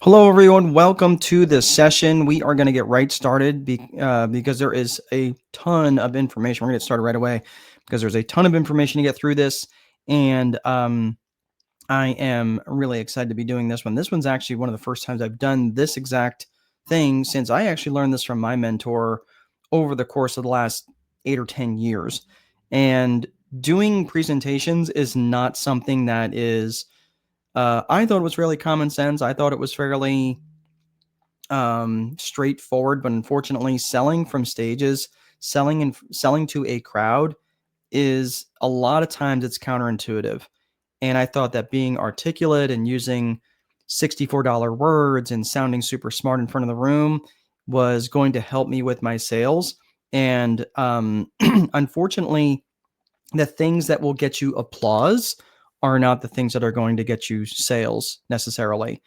Hello, everyone. Welcome to this session. We are going to get right started because there is a ton of information. We're going to get started right away because there's a ton of information to get through this. And I am really excited to be doing this one. This one's actually one of the first times I've done this exact thing since I actually learned this from my mentor over the course of the last 8 or 10 years. And doing presentations is not something that is I thought it was really common sense. I thought it was fairly straightforward, but unfortunately, selling from stages, selling to a crowd is a lot of times it's counterintuitive. And I thought that being articulate and using $64 words and sounding super smart in front of the room was going to help me with my sales. And unfortunately, the things that will get you applause are not the things that are going to get you sales necessarily.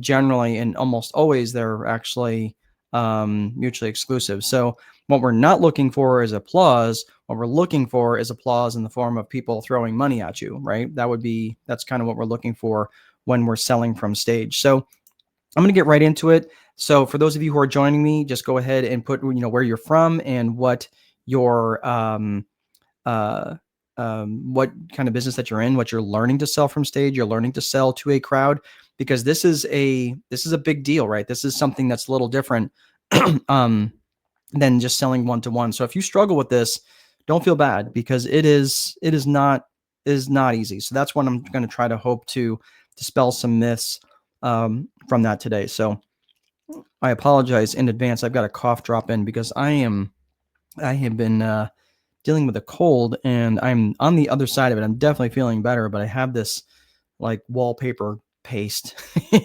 Generally, and almost always, they're actually mutually exclusive. So, what we're not looking for is applause. What we're looking for is applause in the form of people throwing money at you, right? That's kind of what we're looking for when we're selling from stage. So, I'm going to get right into it. So, for those of you who are joining me, just go ahead and put where you're from and uh, what kind of business that you're in, what you're learning to sell from stage, you're learning to sell to a crowd, because this is a big deal, right? This is something that's a little different um, than just selling one to one. So if you struggle with this, don't feel bad because it is not easy. So that's what I'm going to try to hope to dispel some myths from that today. So I apologize in advance. I've got a cough drop in because I have been dealing with a cold and I'm on the other side of it. I'm definitely feeling better, but I have this like wallpaper paste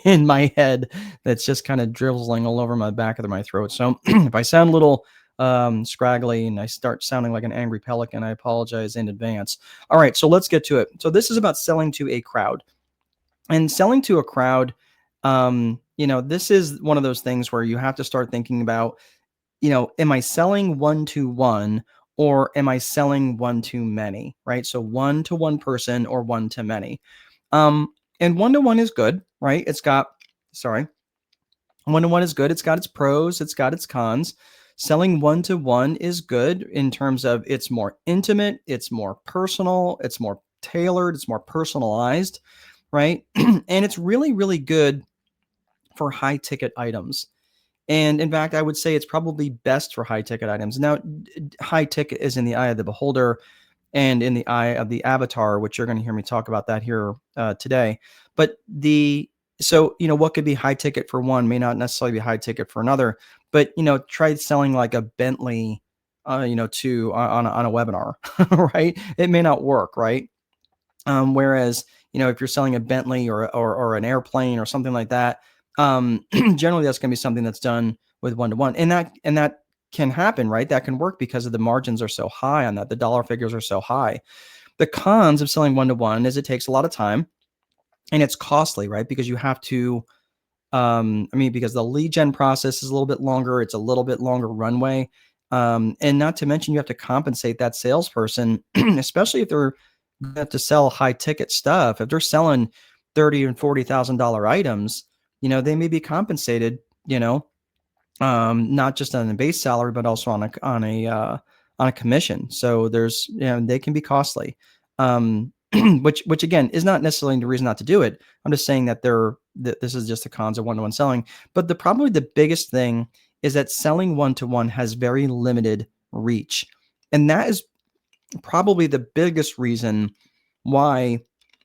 in my head that's just kind of drizzling all over my back of my throat. So if I sound a little scraggly and I start sounding like an angry pelican, I apologize in advance. All right, so let's get to it. So this is about selling to a crowd. And selling to a crowd, this is one of those things where you have to start thinking about, am I selling one to one or am I selling one to many, right? So one to one person or one to many. Um, and one to one is good, right? One to one is good. It's got its pros, it's got its cons. Selling one to one is good in terms of it's more intimate, it's more personal, it's more tailored, it's more personalized, right? And it's really, really good for high ticket items. And in fact, I would say it's probably best for high ticket items. Now, high ticket is in the eye of the beholder and in the eye of the avatar, which you're going to hear me talk about that here today. But what could be high ticket for one may not necessarily be high ticket for another. But try selling like a Bentley, to on a webinar, right? It may not work, right? Whereas, if you're selling a Bentley or an airplane or something like that, generally that's going to be something that's done with one to one, and that can happen, right? That can work because of the margins are so high on that. The dollar figures are so high. The cons of selling one to one is it takes a lot of time and it's costly, right? Because you have to, because the lead gen process is a little bit longer. It's a little bit longer runway. And not to mention you have to compensate that salesperson, especially if they're going to have to sell high ticket stuff. If they're selling $30,000 and $40,000 items, they may be compensated, not just on a base salary, but also on a commission. So they can be costly. Which again is not necessarily the reason not to do it. I'm just saying that this is just the cons of one-to-one selling. But probably the biggest thing is that selling one-to-one has very limited reach. And that is probably the biggest reason why,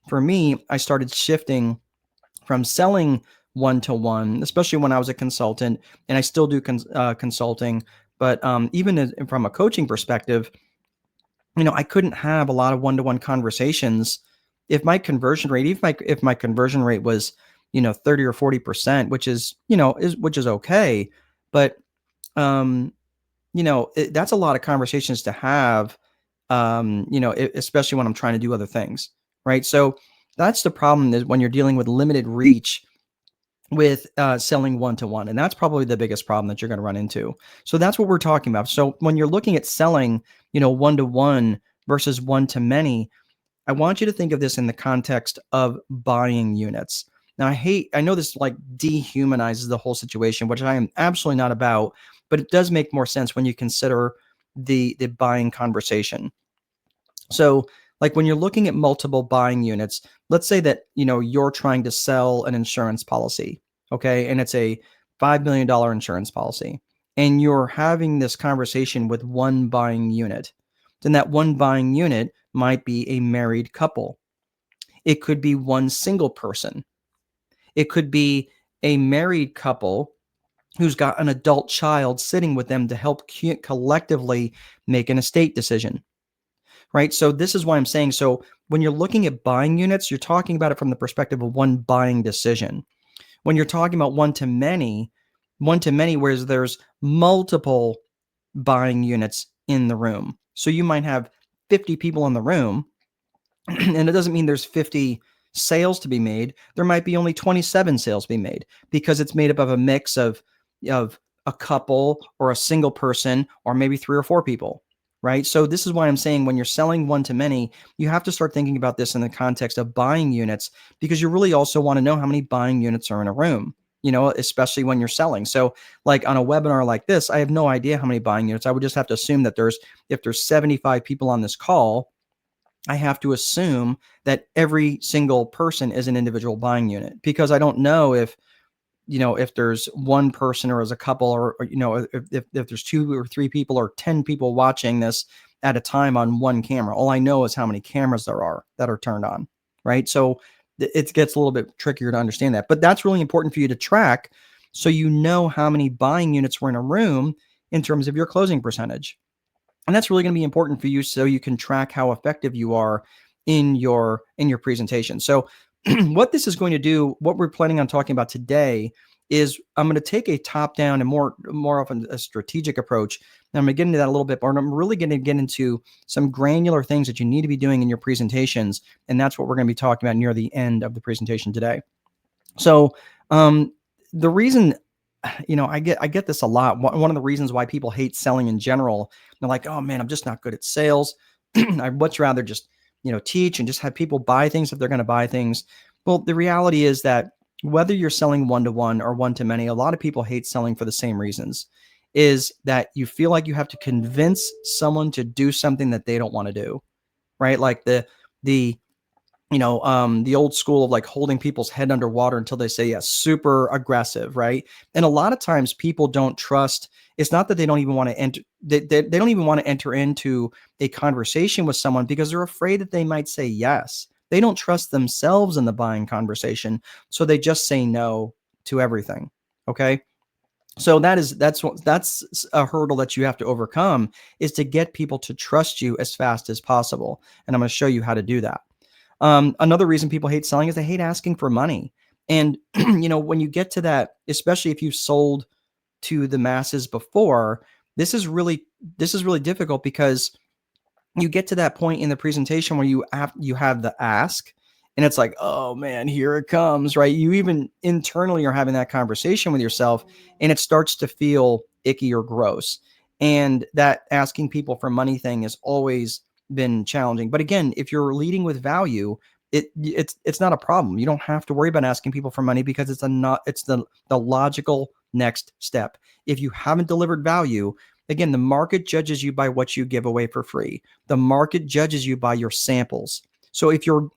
for me, I started shifting from selling one to one, especially when I was a consultant, and I still do consulting. But even from a coaching perspective, I couldn't have a lot of one to one conversations if my conversion rate, if my conversion rate was 30 or 40%, which is okay, but um, that's a lot of conversations to have, especially when I'm trying to do other things, right? So that's the problem is when you're dealing with limited reach with selling one to one. And that's probably the biggest problem that you're going to run into. So that's what we're talking about. So when you're looking at selling, one to one versus one to many, I want you to think of this in the context of buying units. Now, I know this like dehumanizes the whole situation, which I am absolutely not about, but it does make more sense when you consider the buying conversation. So, like when you're looking at multiple buying units, let's say that, you're trying to sell an insurance policy, okay? And it's a $5 million insurance policy. And you're having this conversation with one buying unit. Then that one buying unit might be a married couple. It could be one single person. It could be a married couple who's got an adult child sitting with them to help collectively make an estate decision, right? So this is why I'm saying, so when you're looking at buying units, you're talking about it from the perspective of one buying decision. When you're talking about one to many, whereas there's multiple buying units in the room. So you might have 50 people in the room, and it doesn't mean there's 50 sales to be made. There might be only 27 sales to be made because it's made up of a mix of a couple or a single person or maybe 3 or 4 people, right? So this is why I'm saying when you're selling one to many, you have to start thinking about this in the context of buying units, because you really also want to know how many buying units are in a room, especially when you're selling. So like on a webinar like this, I have no idea how many buying units. I would just have to assume that if there's 75 people on this call, I have to assume that every single person is an individual buying unit, because I don't know if there's one person or as a couple, or if there's 2 or 3 people or 10 people watching this at a time on one camera. All I know is how many cameras there are that are turned on, right? So it gets a little bit trickier to understand that, but that's really important for you to track, so you know how many buying units were in a room in terms of your closing percentage. And that's really going to be important for you, so you can track how effective you are in your presentation. So what this is going to do, what we're planning on talking about today, is I'm going to take a top down and more often a strategic approach. And I'm going to get into that a little bit, but I'm really going to get into some granular things that you need to be doing in your presentations, and that's what we're going to be talking about near the end of the presentation today. So the reason, I get this a lot. One of the reasons why people hate selling in general, they're like, oh man, I'm just not good at sales. I'd much rather just, teach and just have people buy things if they're going to buy things. Well, the reality is that whether you're selling one to one or one to many, a lot of people hate selling for the same reasons. Is that you feel like you have to convince someone to do something that they don't want to do, right? Like the the old school of like holding people's head underwater until they say yes, super aggressive, right? And a lot of times people don't trust. It's not that they don't even want to enter. They don't even want to enter into a conversation with someone because they're afraid that they might say yes. They don't trust themselves in the buying conversation, so they just say no to everything. Okay. So that's a hurdle that you have to overcome, is to get people to trust you as fast as possible. And I'm going to show you how to do that. Another reason people hate selling is they hate asking for money. And when you get to that, especially if you've sold to the masses before, this is really difficult, because you get to that point in the presentation where you have the ask, and it's like, oh man, here it comes, right? You even internally are having that conversation with yourself, and it starts to feel icky or gross. And that asking people for money thing has always been challenging. But again, if you're leading with value, it's not a problem. You don't have to worry about asking people for money, because it's the logical next step. If you haven't delivered value, again, the market judges you by what you give away for free. The market judges you by your samples. So if you're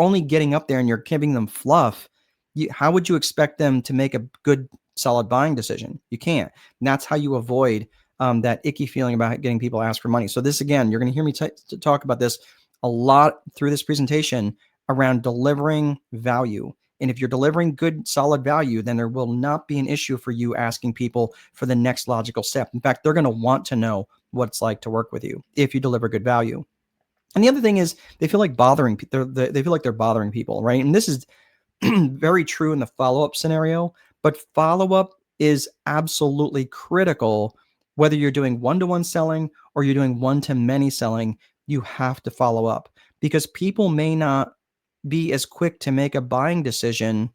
only getting up there and you're giving them fluff, how would you expect them to make a good, solid buying decision? You can't. And that's how you avoid that icky feeling about getting people to ask for money. So this, again, you're going to hear me talk about this a lot through this presentation around delivering value. And if you're delivering good, solid value, then there will not be an issue for you asking people for the next logical step. In fact, they're going to want to know what it's like to work with you if you deliver good value. And the other thing is, they feel like they feel like they're bothering people, right? And this is very true in the follow-up scenario, but follow-up is absolutely critical. Whether you're doing one-to-one selling or you're doing one-to-many selling, you have to follow up, because people may not be as quick to make a buying decision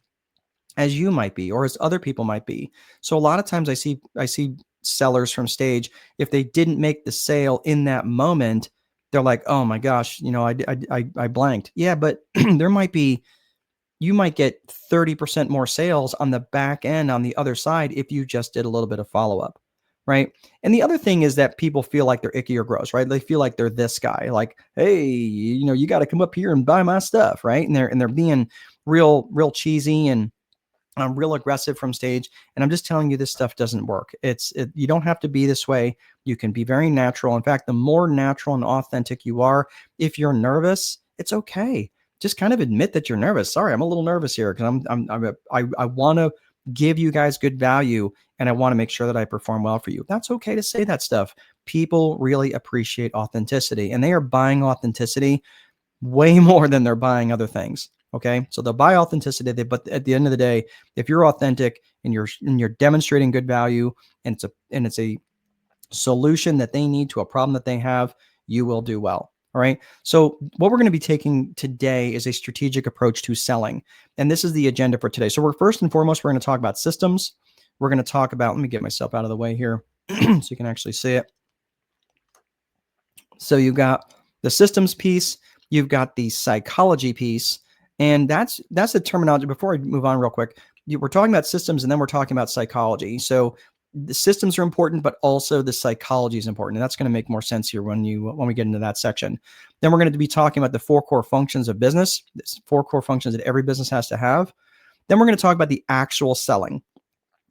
as you might be, or as other people might be. So a lot of times I see sellers from stage, if they didn't make the sale in that moment, they're like, oh my gosh, I blanked. Yeah, but there might be you might get 30% more sales on the back end on the other side if you just did a little bit of follow up, right? And the other thing is that people feel like they're icky or gross, right? They feel like they're this guy, like, hey, you got to come up here and buy my stuff, right? And they're being real cheesy and real aggressive from stage. And I'm just telling you, this stuff doesn't work. You don't have to be this way. You can be very natural. In fact, the more natural and authentic you are, if you're nervous, it's okay. Just kind of admit that you're nervous. Sorry, I'm a little nervous here because I want to give you guys good value and I want to make sure that I perform well for you. That's okay to say that stuff. People really appreciate authenticity, and they are buying authenticity way more than they're buying other things. Okay. So they'll buy authenticity, but at the end of the day, if you're authentic and you're demonstrating good value and it's a solution that they need to a problem that they have, you will do well. All right. So what we're going to be taking today is a strategic approach to selling. And this is the agenda for today. So we're first and foremost, we're going to talk about systems. We're going to talk about, let me get myself out of the way here so you can actually see it. So you've got the systems piece, you've got the psychology piece, and that's the terminology. Before I move on real quick, we're talking about systems and then we're talking about psychology. So the systems are important, but also the psychology is important. And that's going to make more sense here when we get into that section. Then we're going to be talking about the 4 core functions of business, 4 core functions that every business has to have. Then we're going to talk about the actual selling.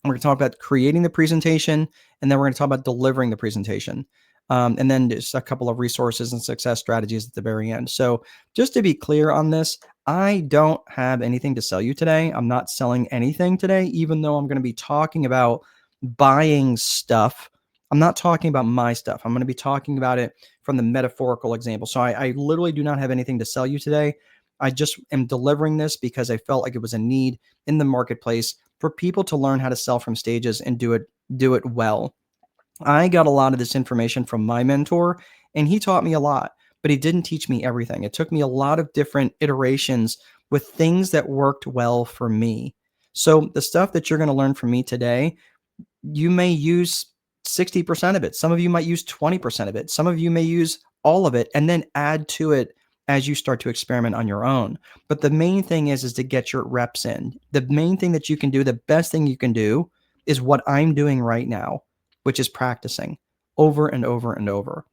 We're going to talk about creating the presentation, and then we're going to talk about delivering the presentation. And then just a couple of resources and success strategies at the very end. So just to be clear on this, I don't have anything to sell you today. I'm not selling anything today, even though I'm going to be talking about buying stuff. I'm not talking about my stuff. I'm going to be talking about it from the metaphorical example. So I literally do not have anything to sell you today. I just am delivering this because I felt like it was a need in the marketplace for people to learn how to sell from stages and do it well. I got a lot of this information from my mentor, and he taught me a lot, but he didn't teach me everything. It took me a lot of different iterations with things that worked well for me. So the stuff that you're going to learn from me today, you may use 60% of it. Some of you might use 20% of it. Some of you may use all of it and then add to it as you start to experiment on your own. But the main thing is to get your reps in. The main thing that you can do, the best thing you can do is what I'm doing right now, which is practicing over and over and over.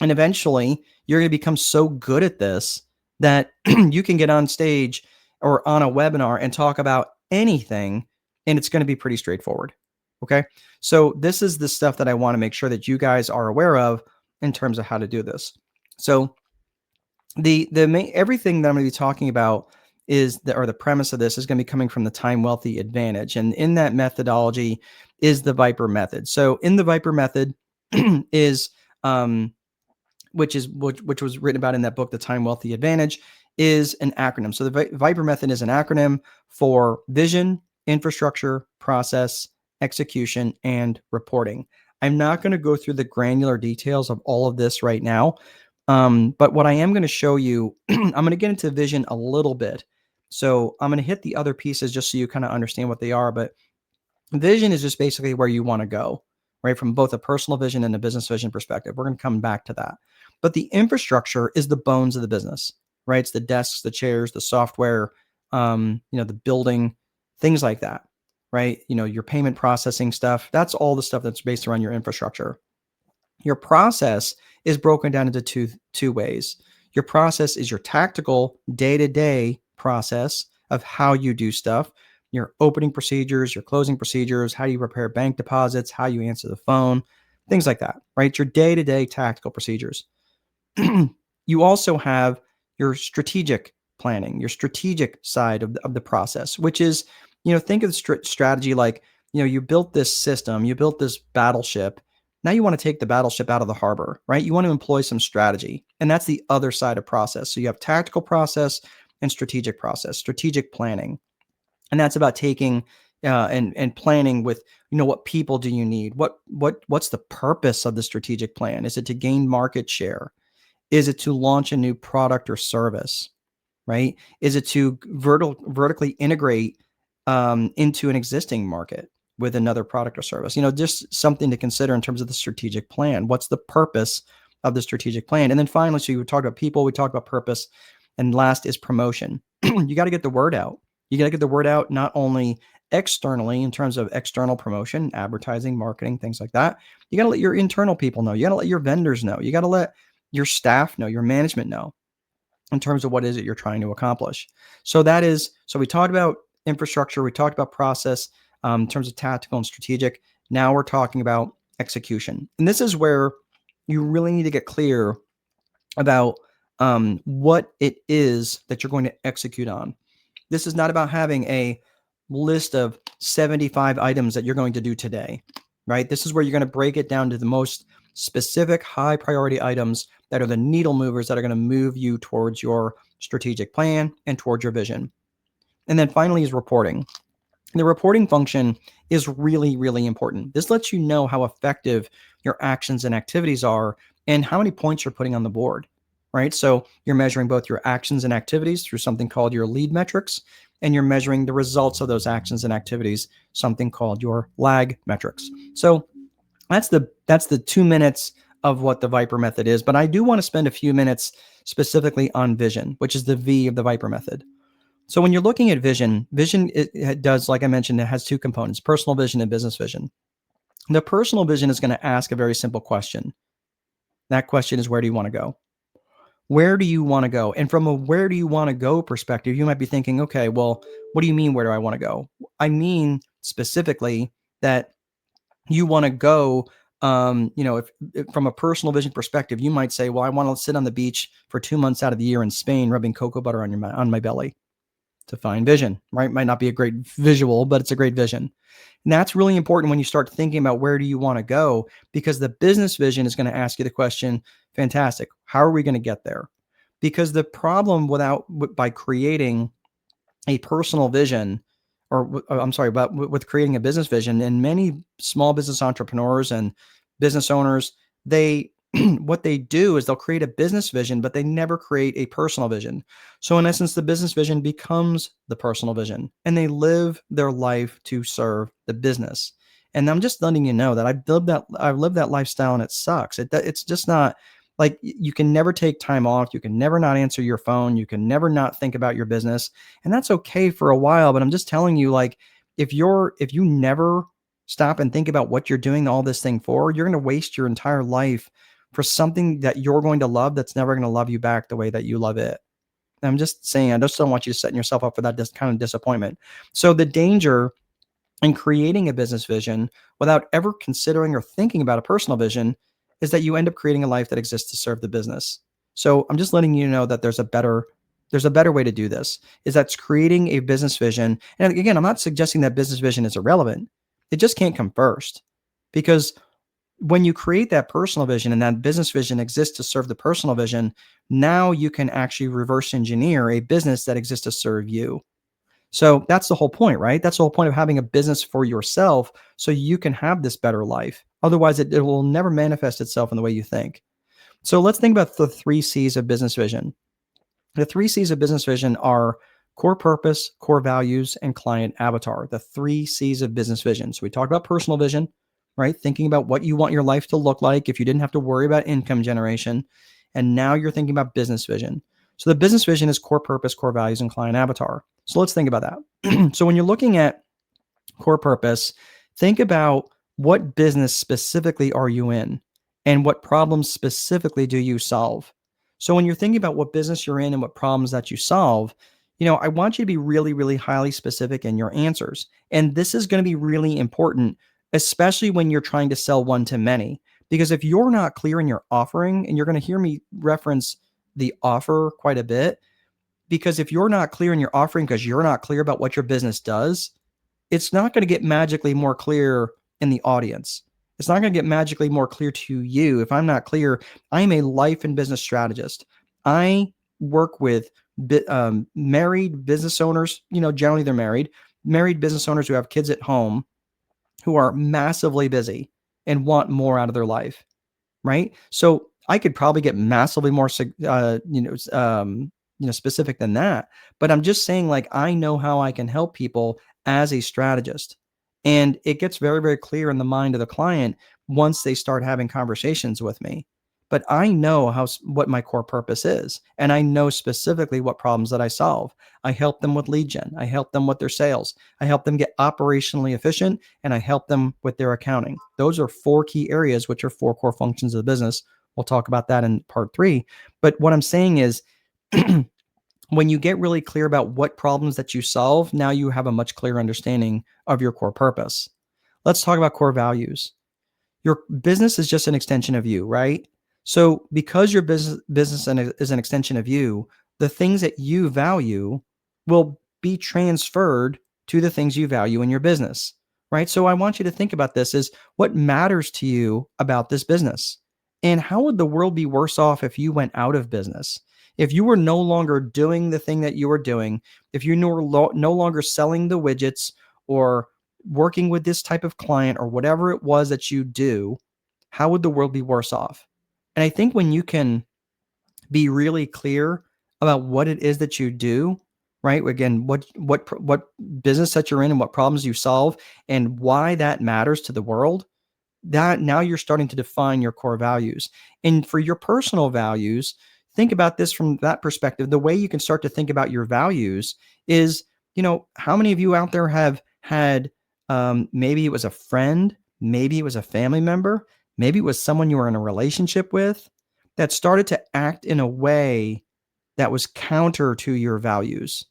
And eventually you're going to become so good at this that you can get on stage or on a webinar and talk about anything, and it's going to be pretty straightforward. Okay. So this is the stuff that I want to make sure that you guys are aware of in terms of how to do this. So the main, everything that I'm going to be talking about is the premise of this is going to be coming from the time wealthy advantage. And in that methodology is the Viper method. So in the Viper method is, which was written about in that book, The Time Wealthy Advantage, is an acronym. So the Viper method is an acronym for vision, infrastructure, process, execution, and reporting. I'm not going to go through the granular details of all of this right now. But what I am going to show you, I'm going to get into vision a little bit. So I'm going to hit the other pieces just so you kind of understand what they are. But vision is just basically where you want to go, right? From both a personal vision and a business vision perspective. We're going to come back to that. But the infrastructure is the bones of the business, right? It's the desks, the chairs, the software, the building, things like that, right? Your payment processing stuff. That's all the stuff that's based around your infrastructure. Your process is broken down into two ways. Your process is your tactical day-to-day process of how you do stuff, your opening procedures, your closing procedures, how you prepare bank deposits, how you answer the phone, things like that, right? Your day-to-day tactical procedures. You also have your strategic planning, your strategic side of the process, which is, think of the strategy like, you built this system, you built this battleship. Now you want to take the battleship out of the harbor, right? You want to employ some strategy. And that's the other side of process. So you have tactical process and strategic process, strategic planning. And that's about taking and planning with, what people do you need? What's the purpose of the strategic plan? Is it to gain market share? Is it to launch a new product or service, right? Is it to vertically integrate into an existing market with another product or service? Just something to consider in terms of the strategic plan. What's the purpose of the strategic plan? And then finally, so we talked about people, we talked about purpose, and last is promotion. you got to get the word out. You got to get the word out not only externally in terms of external promotion, advertising, marketing, things like that. You got to let your internal people know. You got to let your vendors know. You got to let your staff know, your management know in terms of what is it you're trying to accomplish. So we talked about infrastructure, we talked about process in terms of tactical and strategic. Now we're talking about execution. And this is where you really need to get clear about what it is that you're going to execute on. This is not about having a list of 75 items that you're going to do today, right? This is where you're going to break it down to the most specific high priority items that are the needle movers that are going to move you towards your strategic plan and towards your vision. And then finally is reporting. The reporting function is really, really important. This lets you know how effective your actions and activities are and how many points you're putting on the board, right? So you're measuring both your actions and activities through something called your lead metrics, and you're measuring the results of those actions and activities, something called your lag metrics. So that's the 2 minutes of what the Viper method is. But I do want to spend a few minutes specifically on vision, which is the V of the Viper method. So when you're looking at vision, it does, like I mentioned, it has two components: personal vision and business vision. The personal vision is going to ask a very simple question. That question is, where do you want to go? Where do you want to go? And from a where do you want to go perspective, you might be thinking, okay, well, what do you mean, where do I want to go? I mean, specifically that you want to go, if from a personal vision perspective, you might say, well, I want to sit on the beach for 2 months out of the year in Spain, rubbing cocoa butter on my belly. It's a fine vision, right? Might not be a great visual, but it's a great vision. And that's really important when you start thinking about where do you want to go, because the business vision is going to ask you the question, fantastic, how are we going to get there? Because the problem by creating a personal vision, I'm sorry, but with creating a business vision, and many small business entrepreneurs and business owners, they what they do is they'll create a business vision, but they never create a personal vision. So in essence, the business vision becomes the personal vision, and they live their life to serve the business. And I'm just letting you know that I've lived that lifestyle, and it sucks. It's just not like you can never take time off. You can never not answer your phone. You can never not think about your business. And that's okay for a while. But I'm just telling you, like, if you never stop and think about what you're doing all this thing for, you're going to waste your entire life for something that you're going to love that's never going to love you back the way that you love it. And I'm just saying, I just don't want you to set yourself up for that kind of disappointment. So the danger in creating a business vision without ever considering or thinking about a personal vision is that you end up creating a life that exists to serve the business. So I'm just letting you know that there's a better way to do this. Is that's creating a business vision. And again, I'm not suggesting that business vision is irrelevant. It just can't come first. Because when you create that personal vision and that business vision exists to serve the personal vision, now you can actually reverse engineer a business that exists to serve you. So that's the whole point, right? That's the whole point of having a business for yourself so you can have this better life. Otherwise, it will never manifest itself in the way you think. So let's think about the 3 C's of business vision. The 3 C's of business vision are core purpose, core values, and client avatar. The 3 C's of business vision. So we talked about personal vision, right? Thinking about what you want your life to look like if you didn't have to worry about income generation. And now you're thinking about business vision. So the business vision is core purpose, core values, and client avatar. So let's think about that. So when you're looking at core purpose, think about what business specifically are you in and what problems specifically do you solve. So when you're thinking about what business you're in and what problems that you solve, I want you to be really, really highly specific in your answers. And this is going to be really important, especially when you're trying to sell one to many. Because if you're not clear in your offering, and you're going to hear me reference the offer quite a bit, because if you're not clear in your offering because you're not clear about what your business does, it's not going to get magically more clear in the audience. It's not going to get magically more clear to you if I'm not clear. I am a life and business strategist. I work with married business owners. Generally they're married business owners who have kids at home, who are massively busy and want more out of their life, right? So I could probably get massively more, specific than that. But I'm just saying, like, I know how I can help people as a strategist. And it gets very, very clear in the mind of the client once they start having conversations with me. but I know what my core purpose is, and I know specifically what problems that I solve. I help them with lead gen. I help them with their sales. I help them get operationally efficient, and I help them with their accounting. Those are four key areas, which are four core functions of the business. We'll talk about that in part three. But what I'm saying is, when you get really clear about what problems that you solve, now you have a much clearer understanding of your core purpose. Let's talk about core values. Your business is just an extension of you, right? So because your business is an extension of you, the things that you value will be transferred to the things you value in your business, right? So I want you to think about this: is what matters to you about this business? And how would the world be worse off if you went out of business? If you were no longer doing the thing that you were doing, if you no longer selling the widgets or working with this type of client or whatever it was that you do, how would the world be worse off? And I think when you can be really clear about what it is that you do, right? Again, what business that you're in and what problems you solve and why that matters to the world, that now you're starting to define your core values. And for your personal values, think about this from that perspective. The way you can start to think about your values is, how many of you out there have had, maybe it was a friend, maybe it was a family member, maybe it was someone you were in a relationship with that started to act in a way that was counter to your values.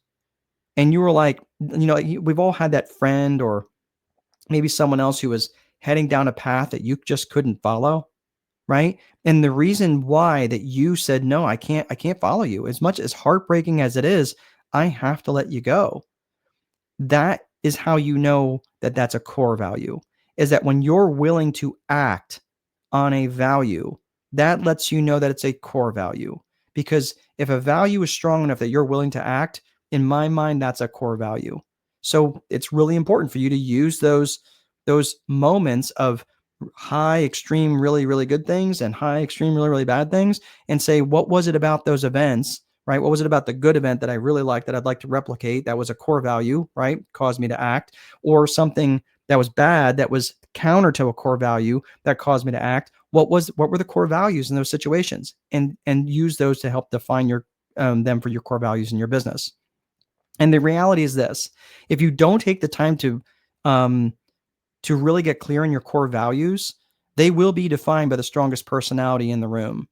And you were like, we've all had that friend or maybe someone else who was heading down a path that you just couldn't follow, right? And the reason why that you said, no, I can't follow you, as much as heartbreaking as it is, I have to let you go. That is how you know that that's a core value, is that when you're willing to act on a value, that lets you know that it's a core value. Because if a value is strong enough that you're willing to act, in my mind, that's a core value. So it's really important for you to use those moments of high extreme really really good things and high extreme really really bad things and say, what was it about those events, right? What was it about the good event that I really liked that I'd like to replicate, that was a core value, right? Caused me to act. Or something that was bad that was counter to a core value that caused me to act. What were the core values in those situations? And use those to help define your them for your core values in your business. And the reality is this: if you don't take the time um, to really get clear on your core values, they will be defined by the strongest personality in the room.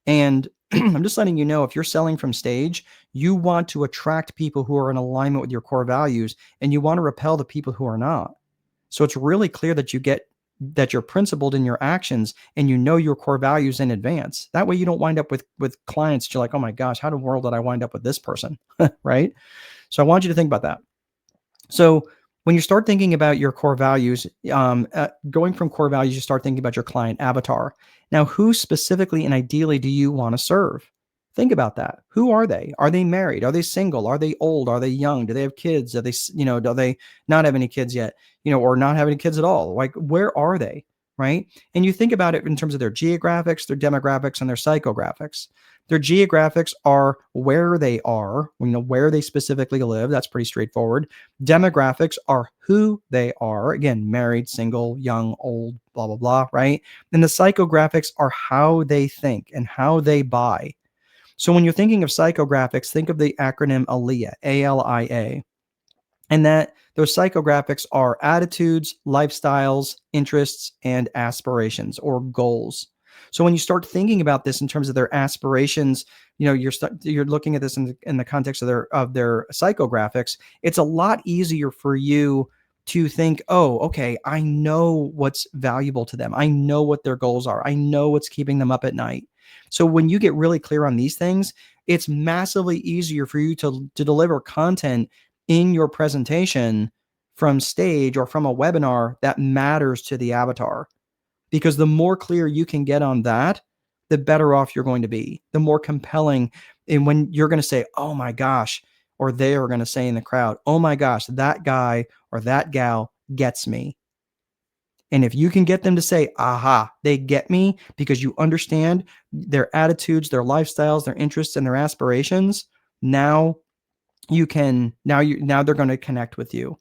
And I'm just letting you know, if you're selling from stage, you want to attract people who are in alignment with your core values, and you want to repel the people who are not. So it's really clear that you're principled in your actions and you know your core values in advance. That way you don't wind up with clients. You're like, oh my gosh, how in the world did I wind up with this person? Right? So I want you to think about that. So when you start thinking about your core values, going from core values, you start thinking about your client avatar. Now, who specifically and ideally do you want to serve? Think about that. Who are they? Are they married? Are they single? Are they old? Are they young? Do they have kids? Are they, do they not have any kids yet? Or not have any kids at all? Like, where are they? Right. And you think about it in terms of their geographics, their demographics, and their psychographics. Their geographics are where they are, where they specifically live. That's pretty straightforward. Demographics are who they are. Again, married, single, young, old, blah, blah, blah, right? And the psychographics are how they think and how they buy. So when you're thinking of psychographics, think of the acronym ALIA, ALIA. And that those psychographics are attitudes, lifestyles, interests, and aspirations or goals. So when you start thinking about this in terms of their aspirations, you're looking at this in the context of their psychographics. It's a lot easier for you to think, oh, okay, I know what's valuable to them. I know what their goals are. I know what's keeping them up at night. So when you get really clear on these things, it's massively easier for you to deliver content in your presentation from stage or from a webinar that matters to the avatar. Because the more clear you can get on that, the better off you're going to be, the more compelling. And when you're going to say, oh my gosh, or they are going to say in the crowd, oh my gosh, that guy or that gal gets me. And if you can get them to say, aha, they get me, because you understand their attitudes, their lifestyles, their interests, and their aspirations, now now they're going to connect with you.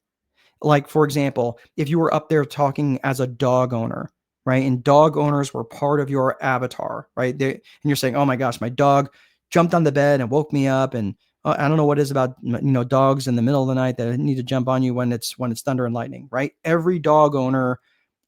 Like, for example, if you were up there talking as a dog owner, right? And dog owners were part of your avatar, right? And you're saying, oh my gosh, my dog jumped on the bed and woke me up, and I don't know what it is about dogs in the middle of the night that need to jump on you when it's thunder and lightning, right? Every dog owner,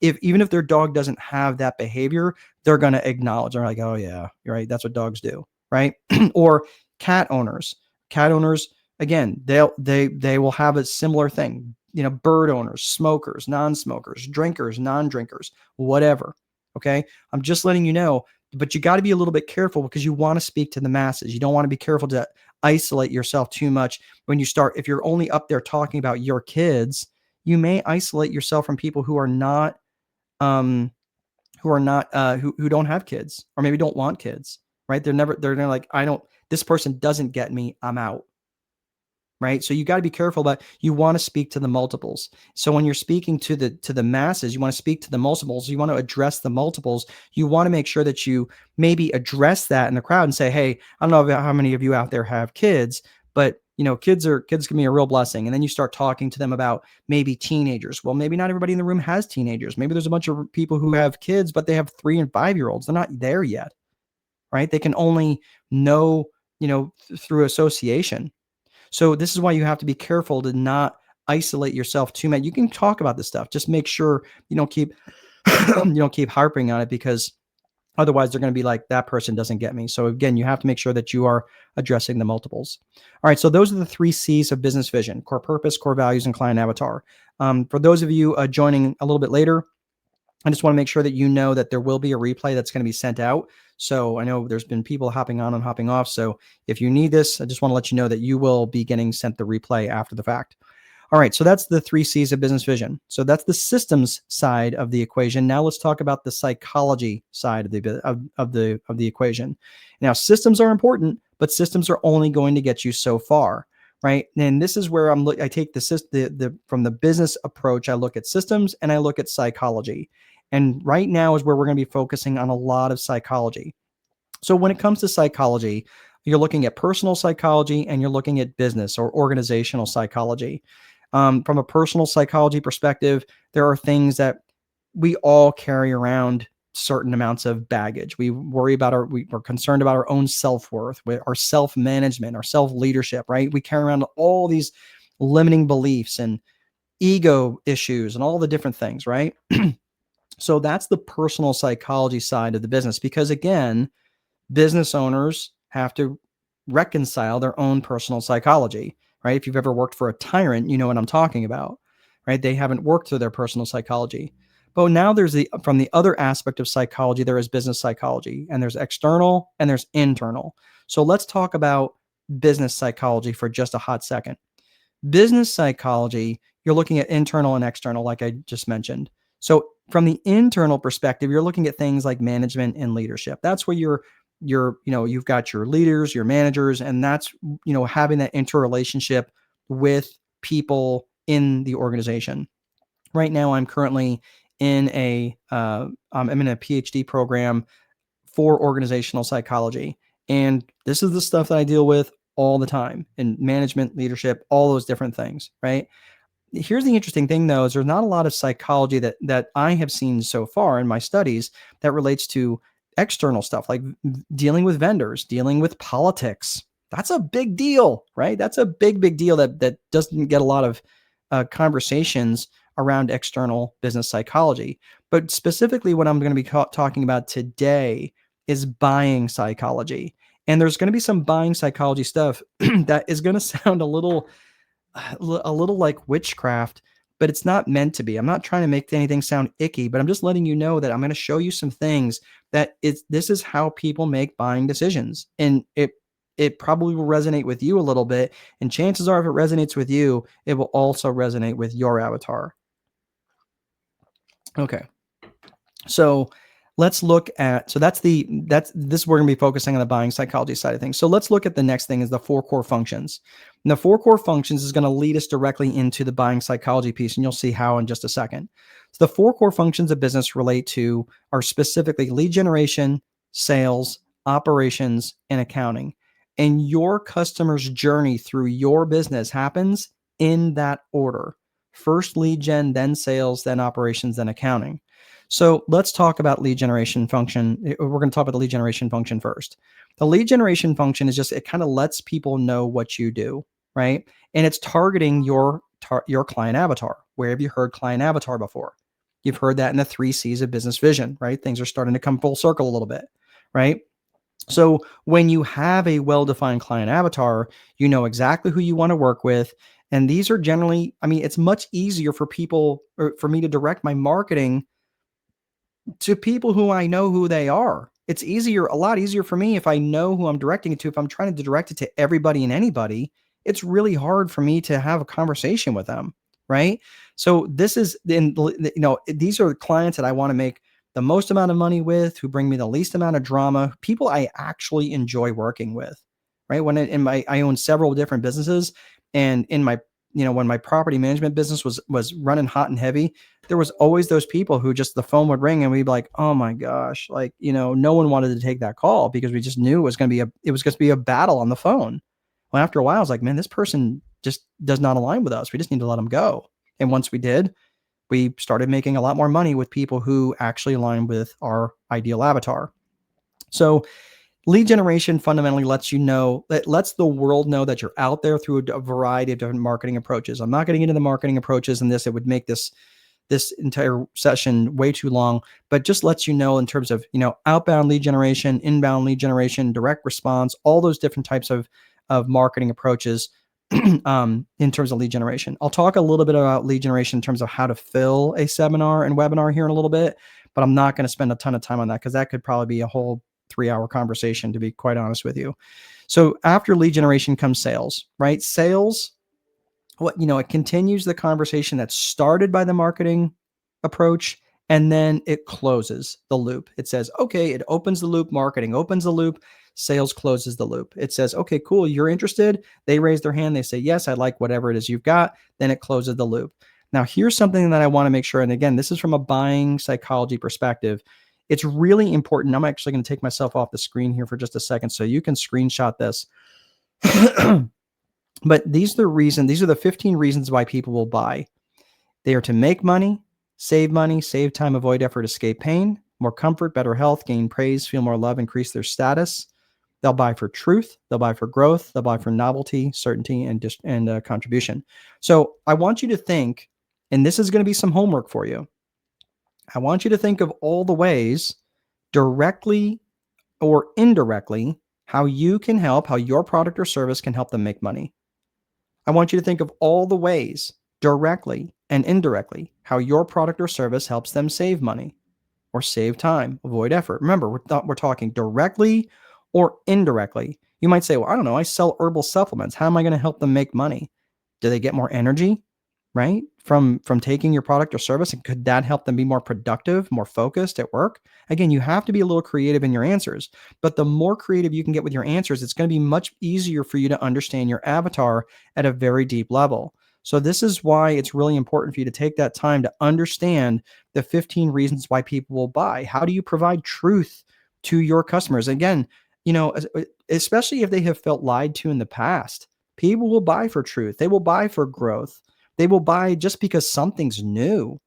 if even if their dog doesn't have that behavior, they're going to acknowledge. They're like, oh yeah, you're right. That's what dogs do, right? Or cat owners. Cat owners, again, they will have a similar thing. Bird owners, smokers, non-smokers, drinkers, non-drinkers, whatever. Okay, I'm just letting you know. But you got to be a little bit careful because you want to speak to the masses. You don't want to be careful to isolate yourself too much when you start. If you're only up there talking about your kids, you may isolate yourself from people who are not um, who don't have kids or maybe don't want kids, right? They're never like, I don't, this person doesn't get me, I'm out, right? So you got to be careful about, you want to speak to the multiples. So when you're speaking to the masses, you want to speak to the multiples, you want to address the multiples, you want to make sure that you maybe address that in the crowd and say, hey, I don't know how many of you out there have kids, but kids can be a real blessing. And then you start talking to them about maybe teenagers. Well, maybe not everybody in the room has teenagers. Maybe there's a bunch of people who have kids, but they have 3 and 5-year-olds. They're not there yet, right? They can only know, through association. So this is why you have to be careful to not isolate yourself too much. You can talk about this stuff. Just make sure you don't keep you don't keep harping on it, because otherwise they're going to be like, that person doesn't get me. So again, you have to make sure that you are addressing the multiples. All right. So those are the 3 C's of business vision: core purpose, core values, and client avatar. For those of you joining a little bit later, I just want to make sure that you know that there will be a replay that's going to be sent out. So I know there's been people hopping on and hopping off. So if you need this, I just want to let you know that you will be getting sent the replay after the fact. All right, so that's the 3 C's of business vision. So that's the systems side of the equation. Now let's talk about the psychology side of the equation. Now, systems are important, but systems are only going to get you so far, right? And this is where I take the from the business approach. I look at systems and I look at psychology. And right now is where we're going to be focusing on a lot of psychology. So when it comes to psychology, you're looking at personal psychology and you're looking at business or organizational psychology. From a personal psychology perspective, there are things that we all carry around certain amounts of baggage. We worry about we're concerned about our own self-worth, our self-management, our self-leadership, right? We carry around all these limiting beliefs and ego issues and all the different things, right? So that's the personal psychology side of the business, because again, business owners have to reconcile their own personal psychology, right? If you've ever worked for a tyrant, you know what I'm talking about, right? They haven't worked through their personal psychology. But now from the other aspect of psychology, there is business psychology, and there's external and there's internal. So let's talk about business psychology for just a hot second. Business psychology, you're looking at internal and external, like I just mentioned. So from the internal perspective, you're looking at things like management and leadership. That's where you've got your leaders, your managers, and that's, having that interrelationship with people in the organization. Right now, I'm currently I'm in a PhD program for organizational psychology. And this is the stuff that I deal with all the time in management, leadership, all those different things, right? Here's the interesting thing, though, is there's not a lot of psychology that I have seen so far in my studies that relates to external stuff, like dealing with vendors, dealing with politics. That's a big deal, right? That's a big deal that doesn't get a lot of conversations around external business psychology. But specifically, what I'm going to be talking about today is buying psychology. And there's going to be some buying psychology stuff that is going to sound a little like witchcraft, but it's not meant to be. I'm not trying to make anything sound icky, but I'm just letting you know that I'm going to show you some things this is how people make buying decisions. And it probably will resonate with you a little bit. And chances are, if it resonates with you, it will also resonate with your avatar. Okay. So let's look at, that's this, we're going to be focusing on the buying psychology side of things. So let's look at the next thing is the 4 core functions. And the 4 core functions is going to lead us directly into the buying psychology piece. And you'll see how in just a second. So the 4 core functions of business are specifically lead generation, sales, operations, and accounting. And your customer's journey through your business happens in that order: first lead gen, then sales, then operations, then accounting. So let's talk about lead generation function. We're going to talk about the lead generation function first. The lead generation function is just, it kind of lets people know what you do, right? And it's targeting your client avatar. Where have you heard client avatar before? You've heard that in the 3 C's of business vision, right? Things are starting to come full circle a little bit, right? So when you have a well-defined client avatar, you know exactly who you want to work with. And these are generally, I mean, it's much easier for people, or for me to direct my marketing to people who I know who they are. It's easier, a lot easier for me if I know who I'm directing it to. If I'm trying to direct it to everybody and anybody, it's really hard for me to have a conversation with them, right? So this is these are clients that I want to make the most amount of money with, who bring me the least amount of drama, people I actually enjoy working with, right? I own several different businesses, and in my when my property management business was running hot and heavy, there was always those people who just, the phone would ring and we'd be like, oh my gosh, like, no one wanted to take that call because we just knew it was going to be a battle on the phone. Well, after a while, I was like, man, this person just does not align with us. We just need to let them go. And once we did, we started making a lot more money with people who actually align with our ideal avatar. So lead generation fundamentally lets the world know that you're out there through a variety of different marketing approaches. I'm not getting into the marketing approaches in this. It would make this entire session way too long, but just lets you know in terms of, outbound lead generation, inbound lead generation, direct response, all those different types of marketing approaches in terms of lead generation. I'll talk a little bit about lead generation in terms of how to fill a seminar and webinar here in a little bit, but I'm not going to spend a ton of time on that because that could probably be a whole 3-hour conversation, to be quite honest with you. So after lead generation comes sales, right? Sales, it continues the conversation that started by the marketing approach, and then it closes the loop. It says, okay, it opens the loop, marketing opens the loop, sales closes the loop. It says, okay, cool, you're interested. They raise their hand, they say, yes, I like whatever it is you've got. Then it closes the loop. Now, here's something that I want to make sure, and again, this is from a buying psychology perspective. It's really important. I'm actually going to take myself off the screen here for just a second so you can screenshot this. But these are the 15 reasons why people will buy. They are to make money, save time, avoid effort, escape pain, more comfort, better health, gain praise, feel more love, increase their status. They'll buy for truth. They'll buy for growth. They'll buy for novelty, certainty, and contribution. So I want you to think, and this is going to be some homework for you. I want you to think of all the ways, directly or indirectly, how your product or service can help them make money. I want you to think of all the ways, directly and indirectly, how your product or service helps them save money or save time, avoid effort. Remember, we're talking directly or indirectly. You might say, well, I don't know, I sell herbal supplements. How am I going to help them make money? Do they get more energy, right? From taking your product or service? And could that help them be more productive, more focused at work? Again, you have to be a little creative in your answers, but the more creative you can get with your answers, it's going to be much easier for you to understand your avatar at a very deep level. So this is why it's really important for you to take that time to understand the 15 reasons why people will buy. How do you provide truth to your customers? Again, especially if they have felt lied to in the past, people will buy for truth. They will buy for growth. They will buy just because something's new,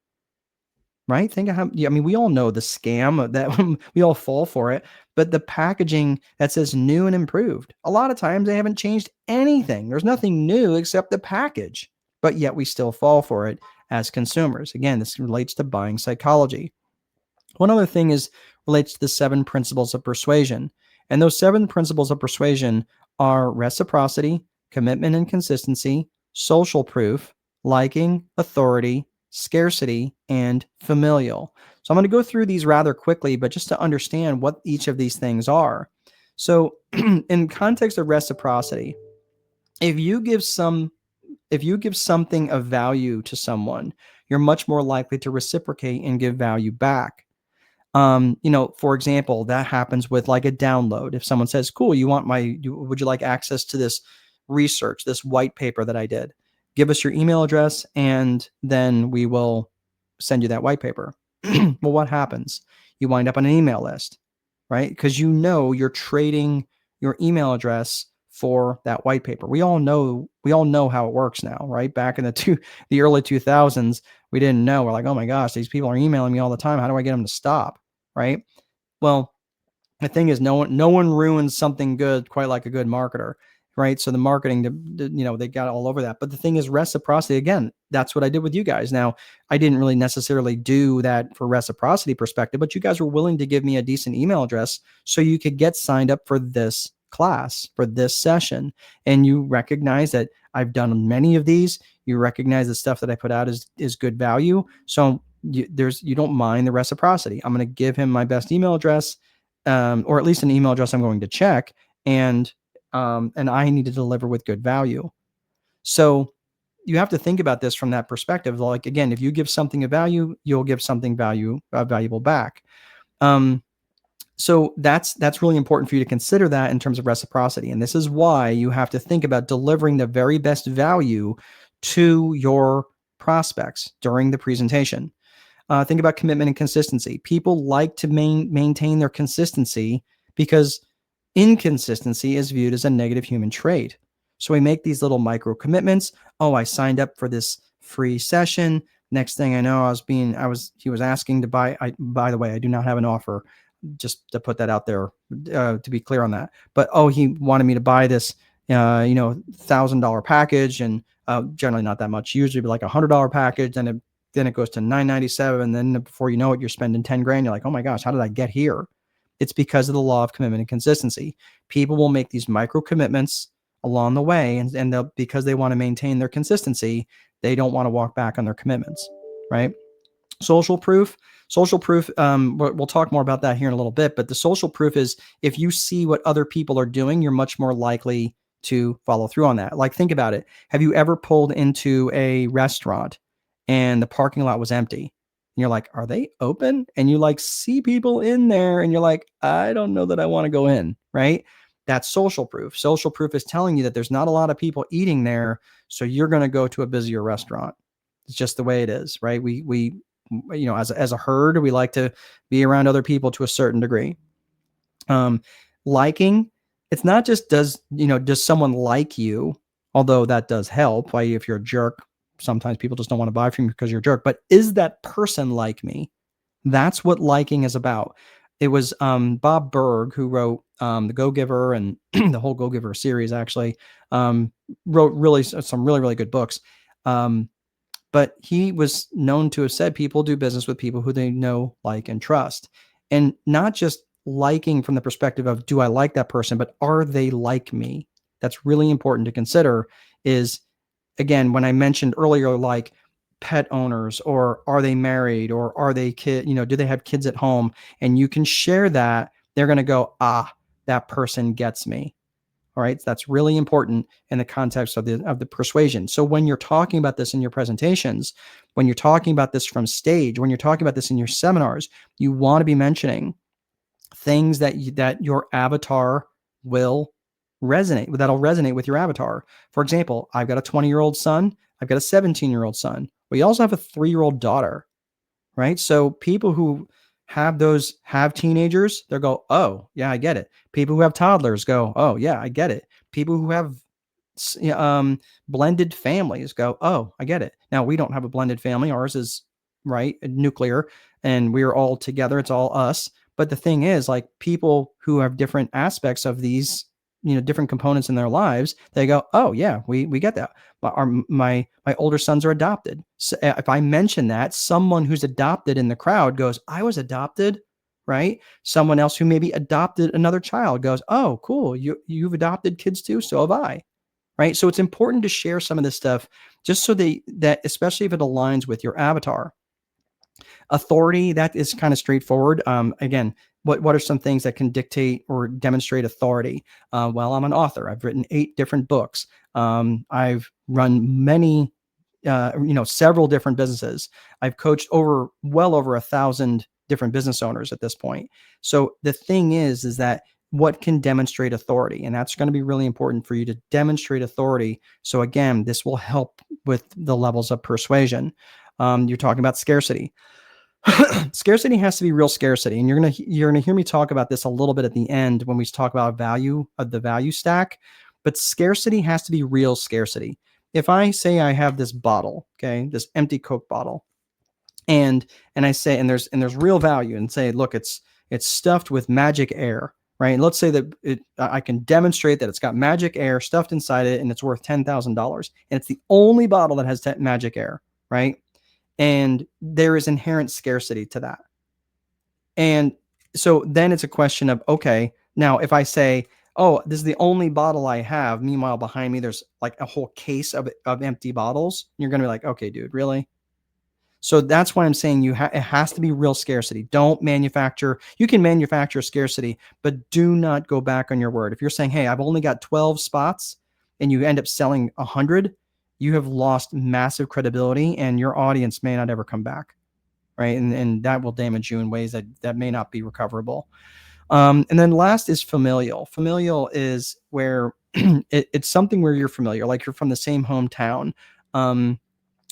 right? Think of we all know the scam that we all fall for it, but the packaging that says new and improved, a lot of times they haven't changed anything. There's nothing new except the package, but yet we still fall for it as consumers. Again, this relates to buying psychology. One other thing relates to the 7 principles of persuasion. And those 7 principles of persuasion are reciprocity, commitment and consistency, social proof, liking, authority, scarcity, and familial. So I'm going to go through these rather quickly, but just to understand what each of these things are. So in context of reciprocity, if you give something of value to someone, you're much more likely to reciprocate and give value back. For example, that happens with like a download. If someone says, cool, would you like access to this research, this white paper that I did? Give us your email address and then we will send you that white paper. Well, what happens? You wind up on an email list, right? Because you're trading your email address for that white paper. We all know how it works now, right? Back in the early 2000s, We didn't know. We're like, oh my gosh, these people are emailing me all the time. How do I get them to stop? Right. Well, the thing is, no one ruins something good quite like a good marketer, right? So the marketing, they got all over that. But the thing is, reciprocity. Again, that's what I did with you guys. Now, I didn't really necessarily do that for reciprocity perspective, but you guys were willing to give me a decent email address so you could get signed up for this class, for this session, and you recognize that I've done many of these. You recognize the stuff that I put out is good value. So you don't mind the reciprocity. I'm going to give him my best email address, or at least an email address I'm going to check, and I need to deliver with good value. So you have to think about this from that perspective. Like, again, if you give something a value, you'll give something valuable back. So that's really important for you to consider that in terms of reciprocity. And this is why you have to think about delivering the very best value to your prospects during the presentation. Think about commitment and consistency. People like to maintain their consistency because inconsistency is viewed as a negative human trait. So we make these little micro commitments. Oh, I signed up for this free session. Next thing I know, he was asking to buy. By the way, I do not have an offer, just to put that out there, to be clear on that. But he wanted me to buy this, $1,000 package, and generally not that much. Usually like $100 package, and then it goes to $997, and then before you know it, you're spending 10 grand. You're like, oh my gosh, how did I get here? It's because of the law of commitment and consistency. People will make these micro commitments along the way, and because they want to maintain their consistency, they don't want to walk back on their commitments, right? Social proof. Social proof, we'll talk more about that here in a little bit, but the social proof is if you see what other people are doing, you're much more likely to follow through on that. Like, think about it. Have you ever pulled into a restaurant and the parking lot was empty? And you're like, are they open? And you like see people in there and you're like, I don't know that I want to go in, right? That's social proof. Social proof is telling you that there's not a lot of people eating there, so you're going to go to a busier restaurant. It's just the way it is, right? We as a herd, we like to be around other people to a certain degree. Liking, it's not just does someone like you, although that does help. Like, if you're a jerk, sometimes people just don't want to buy from you because you're a jerk. But is that person like me? That's what liking is about. It was Bob Berg who wrote The Go-Giver and the whole Go-Giver series, actually. Wrote some really, really good books. But he was known to have said people do business with people who they know, like, and trust. And not just liking from the perspective of, do I like that person, but are they like me? That's really important to consider. Is, again, when I mentioned earlier, like pet owners, or are they married, or are they do they have kids at home? And you can share that, they're going to go, that person gets me. All right. So that's really important in the context of the persuasion. So when you're talking about this in your presentations, when you're talking about this from stage, when you're talking about this in your seminars, you want to be mentioning things that your avatar will that'll resonate with your avatar. For example, I've got a 20-year-old son. I've got a 17-year-old son. We also have a 3-year-old daughter, right? So people who have teenagers, they'll go, oh yeah, I get it. People who have toddlers go, oh yeah, I get it. People who have blended families go, oh, I get it. Now, we don't have a blended family. Ours is, right, nuclear, and we're all together. It's all us. But the thing is, like, people who have different aspects of these, different components in their lives, they go, oh yeah, we get that. But my older sons are adopted. So if I mention that, someone who's adopted in the crowd goes, I was adopted, right? Someone else who maybe adopted another child goes, oh, cool, you've adopted kids too, so have I. Right. So it's important to share some of this stuff just so that especially if it aligns with your avatar. Authority, that is kind of straightforward. Again, what are some things that can dictate or demonstrate authority? Well, I'm an author. I've written 8 different books. I've run many, several different businesses. I've coached well over 1,000 different business owners at this point. So the thing is that what can demonstrate authority? And that's going to be really important for you to demonstrate authority. So again, this will help with the levels of persuasion. You're talking about scarcity. Scarcity has to be real scarcity, and you're gonna hear me talk about this a little bit at the end when we talk about value of the value stack. But scarcity has to be real scarcity. If I say I have this bottle, okay, this empty Coke bottle, and I say, and there's real value, and say, look, it's stuffed with magic air, right? And let's say that I can demonstrate that it's got magic air stuffed inside it, and it's worth $10,000, and it's the only bottle that has magic air, right? And there is inherent scarcity to that. And so then it's a question of, okay, now if I say, oh, this is the only bottle I have, meanwhile behind me there's like a whole case of empty bottles, you're gonna be like, okay, dude, really? So that's why I'm saying it has to be real scarcity. Don't manufacture. You can manufacture scarcity, but do not go back on your word. If you're saying, "Hey, I've only got 12 spots," and you end up selling 100, you have lost massive credibility, and your audience may not ever come back, right? And that will damage you in ways that may not be recoverable. And then last is familial. Familial is where it's something where you're familiar, like you're from the same hometown. Um,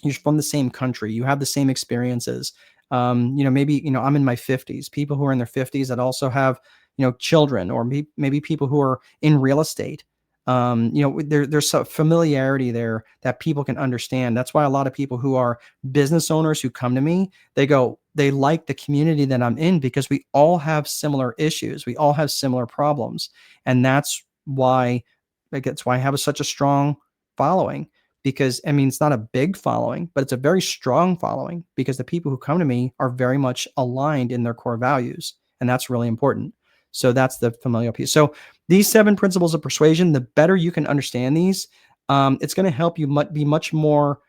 you're from the same country, you have the same experiences. Maybe, I'm in my 50s, people who are in their 50s that also have, children, or maybe people who are in real estate. There's some familiarity there that people can understand. That's why a lot of people who are business owners who come to me, they like the community that I'm in, because we all have similar issues, we all have similar problems. And that's why I have such a strong following, because I mean, it's not a big following, but it's a very strong following, because the people who come to me are very much aligned in their core values. And that's really important. So that's the familial piece. So these 7 principles of persuasion, the better you can understand these, it's going to help you be much more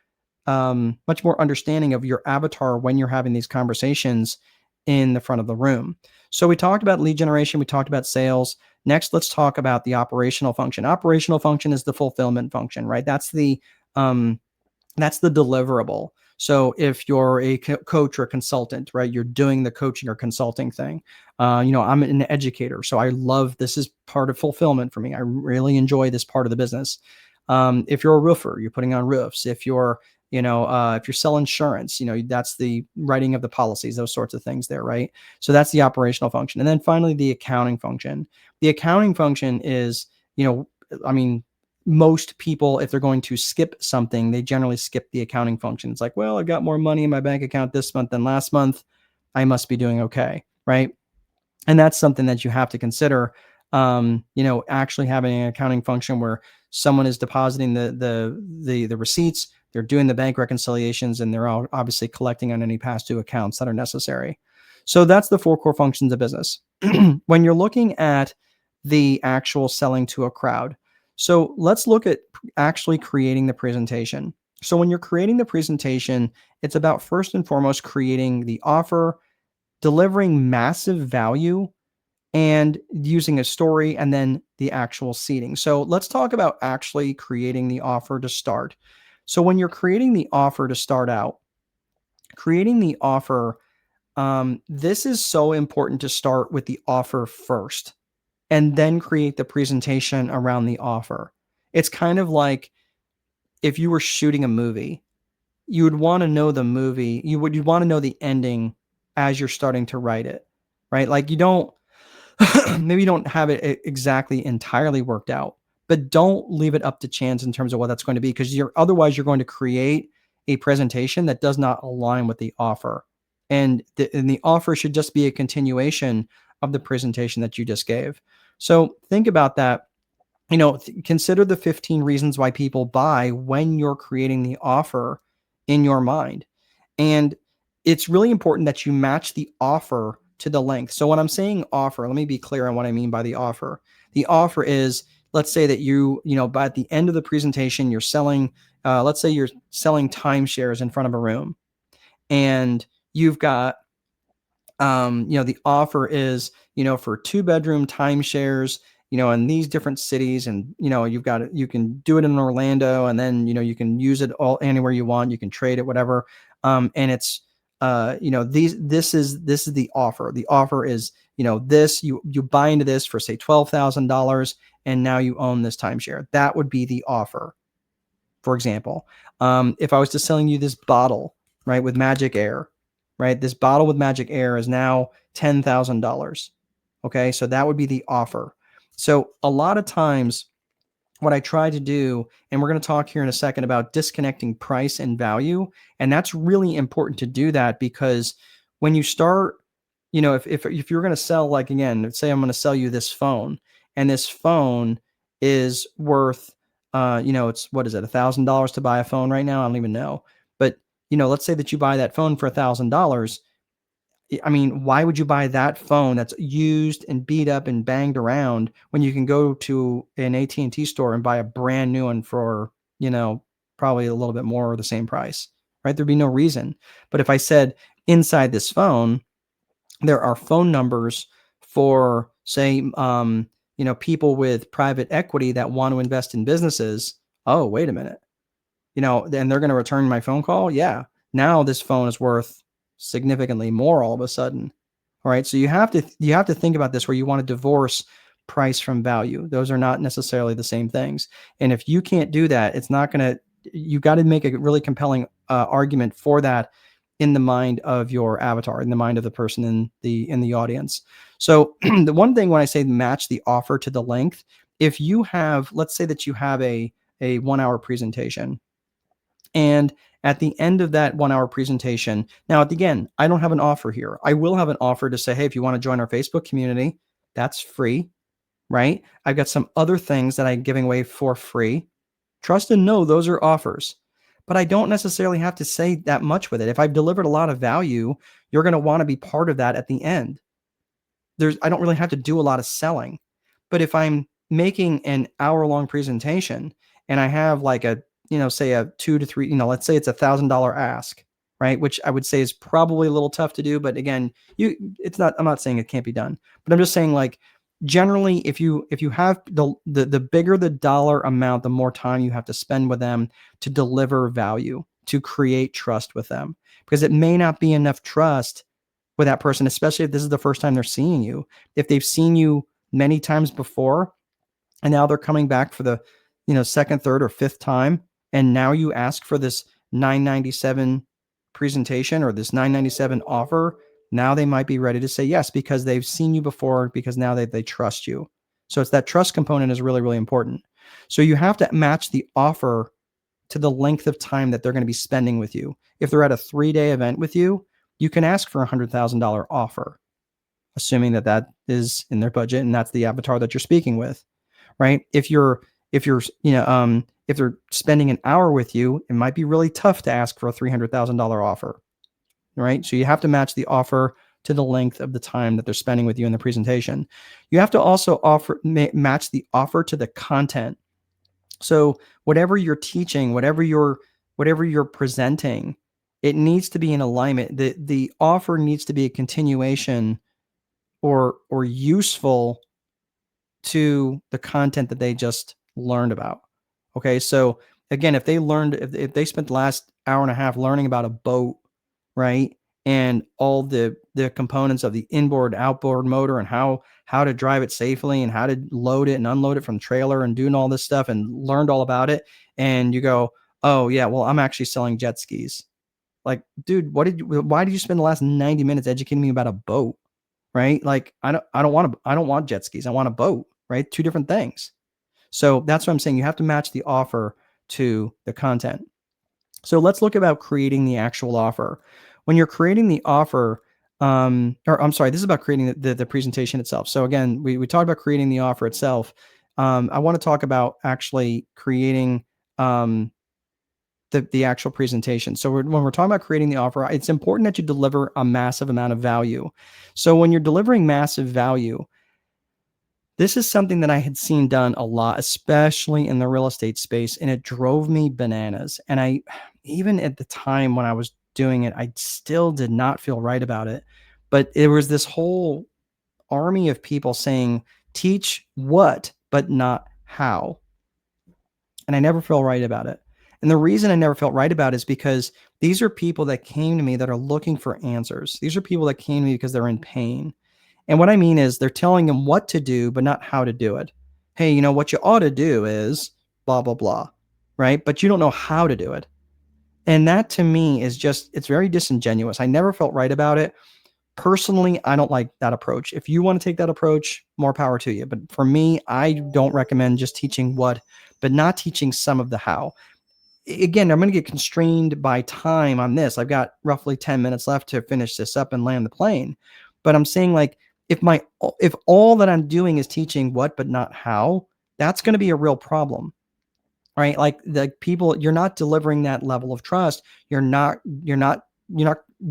understanding of your avatar when you're having these conversations in the front of the room. So we talked about lead generation, we talked about sales. Next, let's talk about the operational function. Operational function is the fulfillment function, right? Um, that's the deliverable. So if you're a coach or consultant, right, you're doing the coaching or consulting thing. I'm an educator, so I love, this is part of fulfillment for me. I really enjoy this part of the business. If you're a roofer, you're putting on roofs. If you sell insurance, that's the writing of the policies, those sorts of things there, right? So that's the operational function. And then finally, the accounting function. The accounting function is, I mean, most people, if they're going to skip something, they generally skip the accounting function. It's like, well, I got more money in my bank account this month than last month, I must be doing okay, right? And that's something that you have to consider. Actually having an accounting function where someone is depositing the receipts, they're doing the bank reconciliations, and they're all obviously collecting on any past due accounts that are necessary. So that's the 4 core functions of business. When you're looking at the actual selling to a crowd, so let's look at actually creating the presentation. So when you're creating the presentation, it's about first and foremost creating the offer, delivering massive value, and using a story, and then the actual seating. So let's talk about actually creating the offer to start. So when you're creating the offer to start out, creating the offer, this is so important to start with the offer first and then create the presentation around the offer. It's kind of like if you were shooting a movie, you would want to know the movie, you'd want to know the ending as you're starting to write it, right? Like you don't maybe you don't have it exactly entirely worked out, but don't leave it up to chance in terms of what that's going to be, because you're going to create a presentation that does not align with the offer. And the offer should just be a continuation of the presentation that you just gave. So think about that. Consider the 15 reasons why people buy when you're creating the offer in your mind. And it's really important that you match the offer to the length. So when I'm saying offer, let me be clear on what I mean by the offer. The offer is, let's say that by the end of the presentation, you're selling, let's say you're selling timeshares in front of a room, and you've got, the offer is, for 2-bedroom timeshares, in these different cities, and you can do it in Orlando, and then you can use it all anywhere you want. You can trade it, whatever. And it's this is the offer. The offer is, this, you buy into this for say $12,000, and now you own this timeshare. That would be the offer. For example, if I was to selling you this bottle, right, with magic air, right, this bottle with magic air is now $10,000. Okay, so that would be the offer. So a lot of times what I try to do, and we're going to talk here in a second about disconnecting price and value. And that's really important to do that because when you start, if you're going to sell, like, again, let's say I'm going to sell you this phone, and this phone is worth, it's, what is it, $1,000 to buy a phone right now? I don't even know. But, let's say that you buy that phone for $1,000. I mean, why would you buy that phone that's used and beat up and banged around when you can go to an AT&T store and buy a brand new one for, you know, probably a little bit more or the same price, right? There'd be no reason. But if I said inside this phone, there are phone numbers for, say, people with private equity that want to invest in businesses. Oh, wait a minute. Then they're going to return my phone call. Yeah. Now this phone is worth significantly more all of a sudden. All right. So you have to think about this where you want to divorce price from value. Those are not necessarily the same things. And if you can't do that, it's not going to, you got to make a really compelling argument for that in the mind of your avatar, in the mind of the person in the audience. So the one thing when I say match the offer to the length, if you have, let's say that you have a 1 hour presentation, and at the end of that 1 hour presentation, now again, I don't have an offer here. I will have an offer to say, hey, if you want to join our Facebook community, that's free, right? I've got some other things that I'm giving away for free. Trust and know those are offers, but I don't necessarily have to say that much with it. If I've delivered a lot of value, you're going to want to be part of that at the end. I don't really have to do a lot of selling. But if I'm making an hour-long presentation and I have like say a 2 to 3, let's say it's $1,000 ask, right? Which I would say is probably a little tough to do, but again, I'm not saying it can't be done, but I'm just saying, like, generally, if you have the bigger the dollar amount, the more time you have to spend with them to deliver value, to create trust with them, because it may not be enough trust with that person, especially if this is the first time they're seeing you. If they've seen you many times before and now they're coming back for the, second, third, or fifth time, and now you ask for this 997 presentation or this 997 offer, now they might be ready to say yes because they've seen you before, because now they trust you. So it's that trust component is really, really important. So you have to match the offer to the length of time that they're going to be spending with you. If they're at a 3-day event with you, you can ask for a $100,000 offer, assuming that that is in their budget and that's the avatar that you're speaking with, right? If they're spending an hour with you, it might be really tough to ask for a $300,000 offer, right? So you have to match the offer to the length of the time that they're spending with you in the presentation. You have to also match the offer to the content. So whatever you're teaching, whatever you're presenting, it needs to be in alignment. The offer needs to be a continuation or useful to the content that they just learned about. Okay, so again, if they spent the last hour and a half learning about a boat, right, and all the components of the inboard outboard motor and how to drive it safely and how to load it and unload it from the trailer and doing all this stuff and learned all about it, and you go, oh yeah, well, I'm actually selling jet skis. Like, dude, why did you spend the last 90 minutes educating me about a boat? Right? Like, I don't want jet skis. I want a boat, right? Two different things. So that's what I'm saying. You have to match the offer to the content. So let's look about creating the actual offer. When you're creating the offer, or I'm sorry, this is about creating the presentation itself. So again, we talked about creating the offer itself. I want to talk about actually creating the actual presentation. So when we're talking about creating the offer, it's important that you deliver a massive amount of value. So when you're delivering massive value, this is something that I had seen done a lot, especially in the real estate space, and it drove me bananas. And even at the time when I was doing it, I still did not feel right about it. But it was this whole army of people saying, teach what, but not how. And I never felt right about it. And the reason I never felt right about it is because these are people that came to me that are looking for answers. These are people that came to me because they're in pain. And what I mean is they're telling them what to do, but not how to do it. Hey, what you ought to do is blah, blah, blah, right? But you don't know how to do it. And that to me is just, it's very disingenuous. I never felt right about it. Personally, I don't like that approach. If you want to take that approach, more power to you. But for me, I don't recommend just teaching what, but not teaching some of the how. Again, I'm going to get constrained by time on this. I've got roughly 10 minutes left to finish this up and land the plane. But I'm saying, like, if all that I'm doing is teaching what but not how, that's going to be a real problem. Right? Like, the people, you're not delivering that level of trust. You're not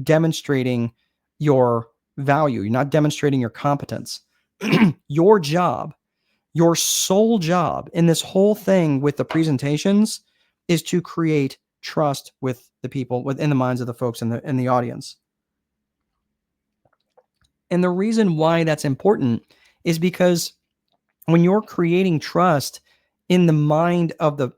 demonstrating your value. You're not demonstrating your competence. Your job, your sole job in this whole thing with the presentations is to create trust with the people, within the minds of the folks in the audience. And the reason why that's important is because when you're creating trust in the mind of the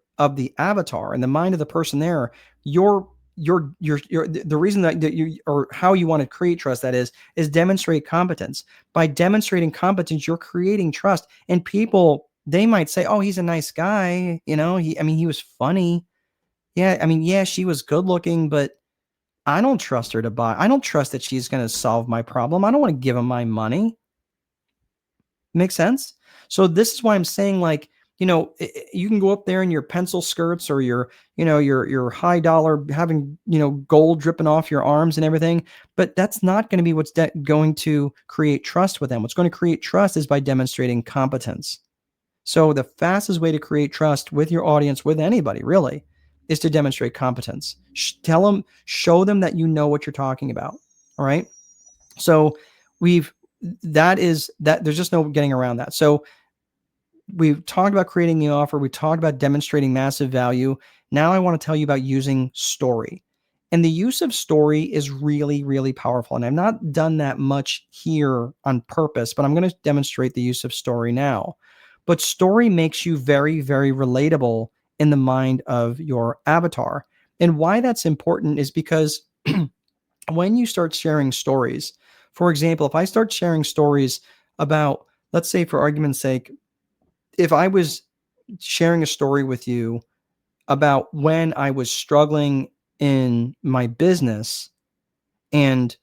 avatar, in the mind of the person there, you're the reason that you, or how you want to create trust, that is demonstrate competence. By demonstrating competence, you're creating trust. And people, they might say, oh, he's a nice guy, he was funny. Yeah, yeah, she was good looking, but I don't trust her to buy. I don't trust that she's going to solve my problem. I don't want to give him my money. Makes sense? So this is why I'm saying, like, you can go up there in your pencil skirts, or your high dollar, having, gold dripping off your arms and everything, but that's not going to be what's going to create trust with them. What's going to create trust is by demonstrating competence. So the fastest way to create trust with your audience, with anybody really, is to demonstrate competence. Show them that you know what you're talking about. All right. So we've that is that there's just no getting around that. So we've talked about creating the offer. We talked about demonstrating massive value. Now I want to tell you about using story. And the use of story is really, really powerful. And I've not done that much here on purpose, but I'm going to demonstrate the use of story now. But story makes you very, very relatable in the mind of your avatar. And why that's important is because when you start sharing stories, for example, if I start sharing stories about, let's say for argument's sake, if I was sharing a story with you about when I was struggling in my business, and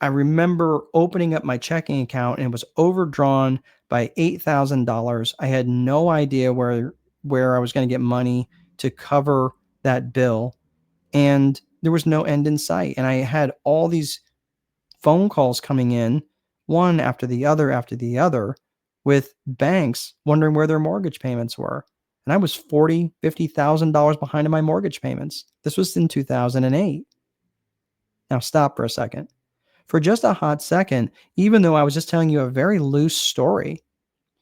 I remember opening up my checking account and it was overdrawn by $8,000. I had no idea where I was going to get money to cover that bill, and there was no end in sight. And I had all these phone calls coming in, one after the other, with banks wondering where their mortgage payments were. And I was $40,000, $50,000 behind in my mortgage payments. This was in 2008. Now stop for a second. For just a hot second, even though I was just telling you a very loose story,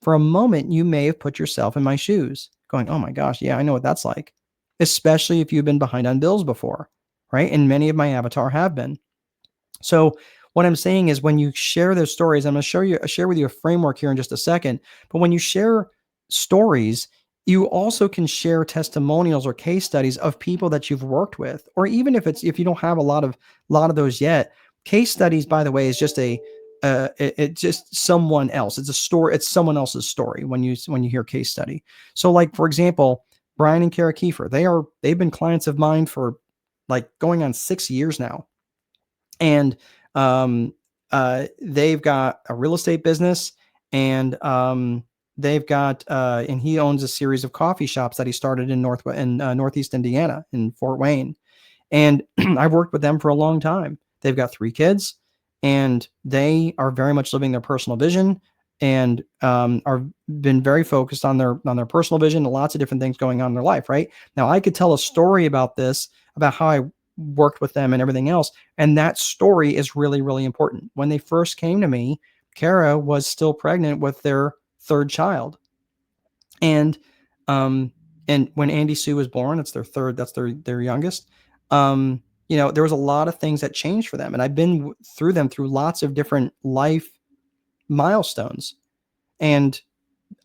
for a moment you may have put yourself in my shoes, going, oh my gosh, yeah, I know what that's like. Especially if you've been behind on bills before, right? And many of my avatar have been. So what I'm saying is, when you share those stories, I'm going to share with you a framework here in just a second. But when you share stories, you also can share testimonials or case studies of people that you've worked with, or even if you don't have a lot of those yet. Case studies, by the way, is just it's just someone else. It's a story. It's someone else's story when you hear case study. So, like, for example, Brian and Kara Kiefer, they've been clients of mine for like going on 6 years now. And they've got a real estate business, and and he owns a series of coffee shops that he started in Northeast Indiana, in Fort Wayne. And I've worked with them for a long time. They've got 3 kids, and they are very much living their personal vision, and are been very focused on their personal vision, and lots of different things going on in their life. Right now, I could tell a story about this, about how I worked with them and everything else, and that story is really, really important. When they first came to me, Kara was still pregnant with their 3rd child, and um, and when Andy Sue was born, that's their youngest. There was a lot of things that changed for them, and I've been through them through lots of different life milestones, and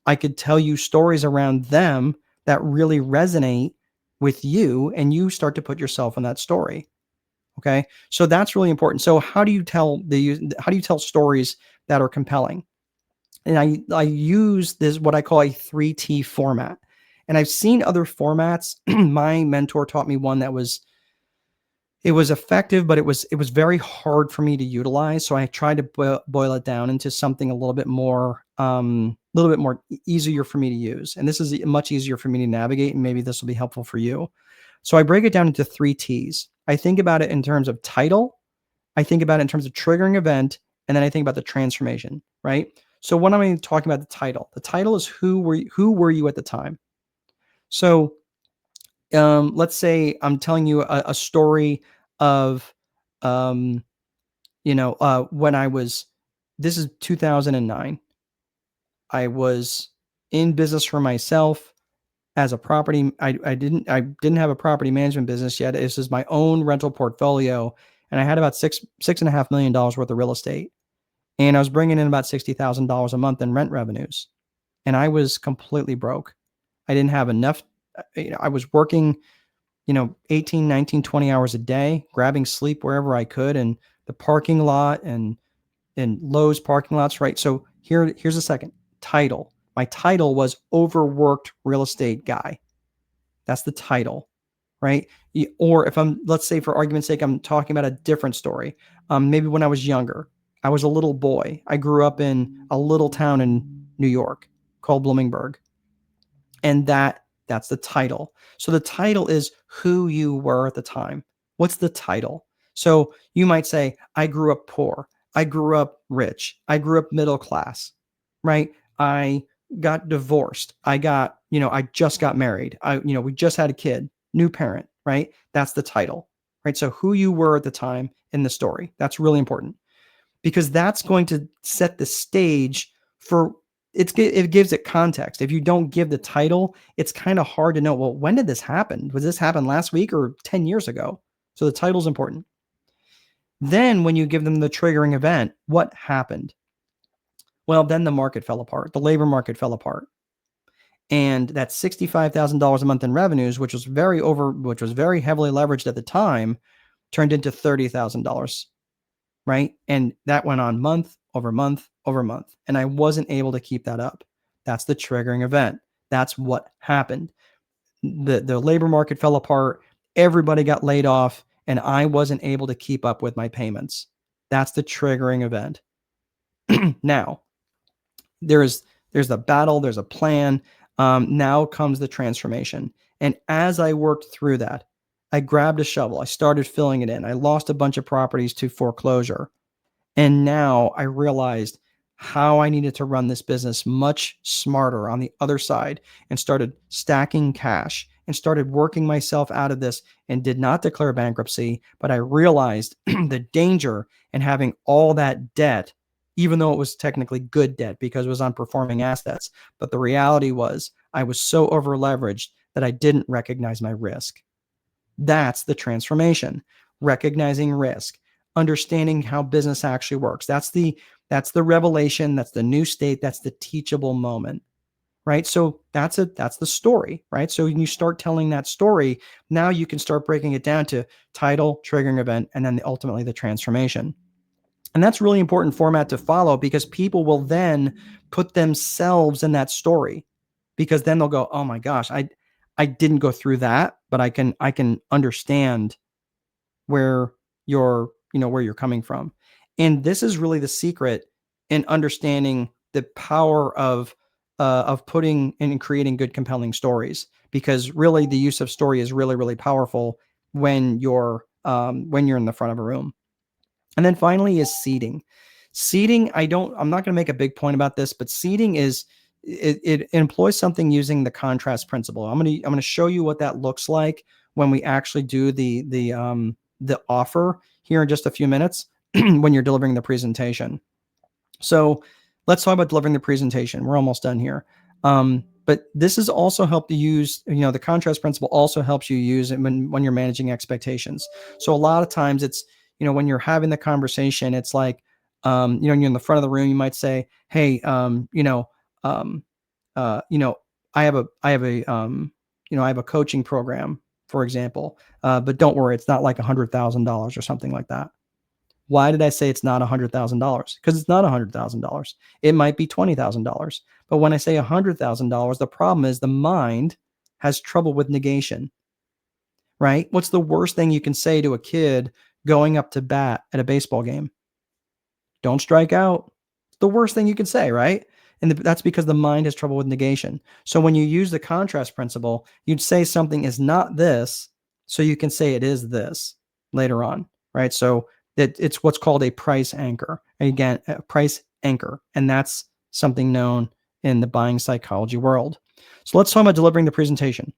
I could tell you stories around them that really resonate with you, and you start to put yourself in that story. Okay, so that's really important. So how do you tell stories that are compelling? And I use this, what I call a 3T format. And I've seen other formats. My mentor taught me one that was It was effective, but it was very hard for me to utilize. So I tried to boil it down into something a little bit more easier for me to use. And this is much easier for me to navigate, and maybe this will be helpful for you. So I break it down into three T's. I think about it in terms of title. I think about it in terms of triggering event, and then I think about the transformation. Right. So when I'm talking about the title is who were you at the time? So let's say I'm telling you a story of, um, when I was, this is 2009. I was in business for myself as a property. I didn't have a property management business yet. This is my own rental portfolio, and I had about $6.5 million worth of real estate, and I was bringing in about $60,000 a month in rent revenues, and I was completely broke. I didn't have enough. I was working 18, 19, 20 hours a day, grabbing sleep wherever I could, and the parking lot and Lowe's parking lots, right? So here's a second title. My title was overworked real estate guy. That's the title, right? Or if let's say for argument's sake, I'm talking about a different story. Maybe when I was younger, I was a little boy. I grew up in a little town in New York called Bloomingburg, and that's the title. So the title is who you were at the time. What's the title? So you might say, I grew up poor, I grew up rich, I grew up middle class, right? I got divorced, I just got married, we just had a kid, new parent, right? That's the title, right? So who you were at the time in the story, that's really important, because that's going to set the stage for it gives it context. If you don't give the title, it's kind of hard to know, well, when did this happen? Was this happen last week or 10 years ago? So the title's important. Then when you give them the triggering event, what happened? Well, then the market fell apart. The labor market fell apart. And that $65,000 a month in revenues, which was very heavily leveraged at the time, turned into $30,000, right? And that went on month over month over month. And I wasn't able to keep that up. That's the triggering event. That's what happened. The labor market fell apart. Everybody got laid off, and I wasn't able to keep up with my payments. That's the triggering event. Now, there's a battle, there's a plan. Now comes the transformation. And as I worked through that, I grabbed a shovel. I started filling it in. I lost a bunch of properties to foreclosure. And now I realized how I needed to run this business much smarter on the other side, and started stacking cash and started working myself out of this, and did not declare bankruptcy. But I realized the danger in having all that debt, even though it was technically good debt because it was on performing assets. But the reality was I was so over leveraged that I didn't recognize my risk. That's the transformation. Recognizing risk, understanding how business actually works. That's the revelation, that's the new state, that's the teachable moment. Right? So that's the story, right? So when you start telling that story, now you can start breaking it down to title, triggering event, and then ultimately the transformation. And that's really important format to follow, because people will then put themselves in that story, because then they'll go, "Oh my gosh, I didn't go through that, but I can understand where where you're coming from." And this is really the secret in understanding the power of putting and creating good, compelling stories, because really the use of story is really, really powerful when you're in the front of a room. And then finally is seeding. Seeding, I'm not going to make a big point about this, but seeding is it employs something using the contrast principle. I'm going to show you what that looks like when we actually do the offer here in just a few minutes when you're delivering the presentation. So let's talk about delivering the presentation. We're almost done here. But this has also helped to use, the contrast principle also helps you use it when you're managing expectations. So a lot of times it's, when you're having the conversation, it's like, you're in the front of the room, you might say, hey, um, you know, I have a coaching program, for example, but don't worry, it's not like $100,000 or something like that. Why did I say it's not $100,000? Because it's not $100,000. It might be $20,000. But when I say $100,000, the problem is the mind has trouble with negation, right? What's the worst thing you can say to a kid going up to bat at a baseball game? Don't strike out. The worst thing you can say, right? And that's because the mind has trouble with negation. So when you use the contrast principle, you'd say something is not this, so you can say it is this later on, right? So it's what's called a price anchor. Again, a price anchor, and that's something known in the buying psychology world. So let's talk about delivering the presentation.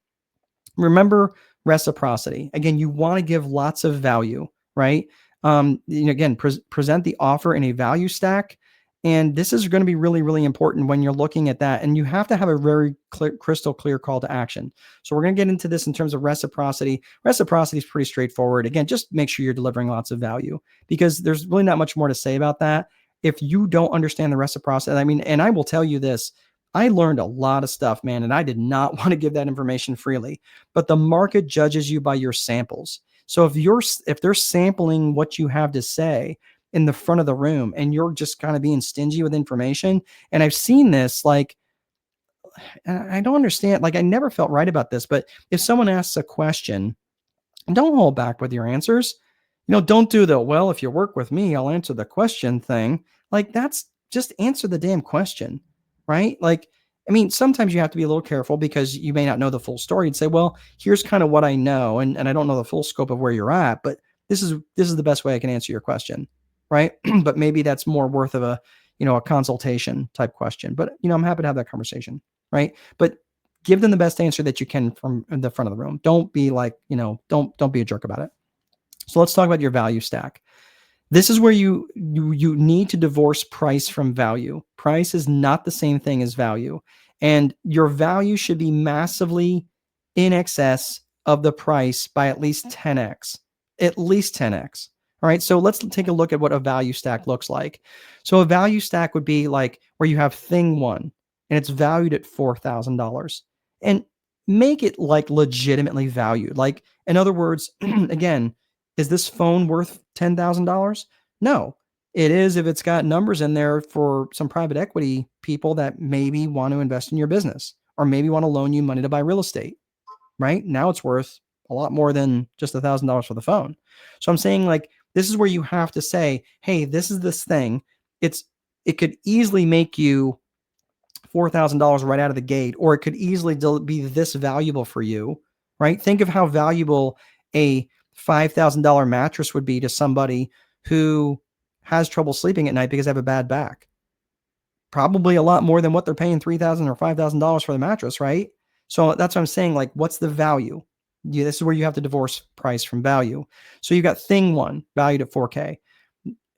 Remember reciprocity. Again, you want to give lots of value, right? Again, present the offer in a value stack. And this is going to be really, really important when you're looking at that. And you have to have a very clear, crystal clear call to action. So we're going to get into this in terms of reciprocity. Reciprocity is pretty straightforward. Again, just make sure you're delivering lots of value because there's really not much more to say about that. If you don't understand the reciprocity, I mean, and I will tell you this, I learned a lot of stuff, man, and I did not want to give that information freely. But the market judges you by your samples. So if they're sampling what you have to say in the front of the room and you're just kind of being stingy with information, and I've seen this like I don't understand, like I never felt right about this, but if someone asks a question, don't hold back with your answers. Don't do the, well, if you work with me, I'll answer the question thing. Like, that's just answer the damn question, right? Like, I mean, sometimes you have to be a little careful because you may not know the full story and say, well, here's kind of what I know. And I don't know the full scope of where you're at, but this is the best way I can answer your question. Right. But maybe that's more worth of a consultation type question. But, I'm happy to have that conversation. Right. But give them the best answer that you can from the front of the room. Don't be like, don't be a jerk about it. So let's talk about your value stack. This is where you need to divorce price from value. Price is not the same thing as value. And your value should be massively in excess of the price by at least 10x. At least 10x. All right. So let's take a look at what a value stack looks like. So a value stack would be like where you have thing one and it's valued at $4,000. And make it like legitimately valued. Like, in other words, again, is this phone worth $10,000? No. It is if it's got numbers in there for some private equity people that maybe want to invest in your business or maybe want to loan you money to buy real estate, right? Now it's worth a lot more than just $1,000 for the phone. So I'm saying, like, this is where you have to say, hey, this is this thing. It could easily make you $4,000 right out of the gate, or it could easily be this valuable for you, right? Think of how valuable a $5,000 mattress would be to somebody who has trouble sleeping at night because they have a bad back. Probably a lot more than what they're paying $3,000 or $5,000 for the mattress, right? So that's what I'm saying. Like, what's the value? This is where you have to divorce price from value. So you got thing one valued at 4K,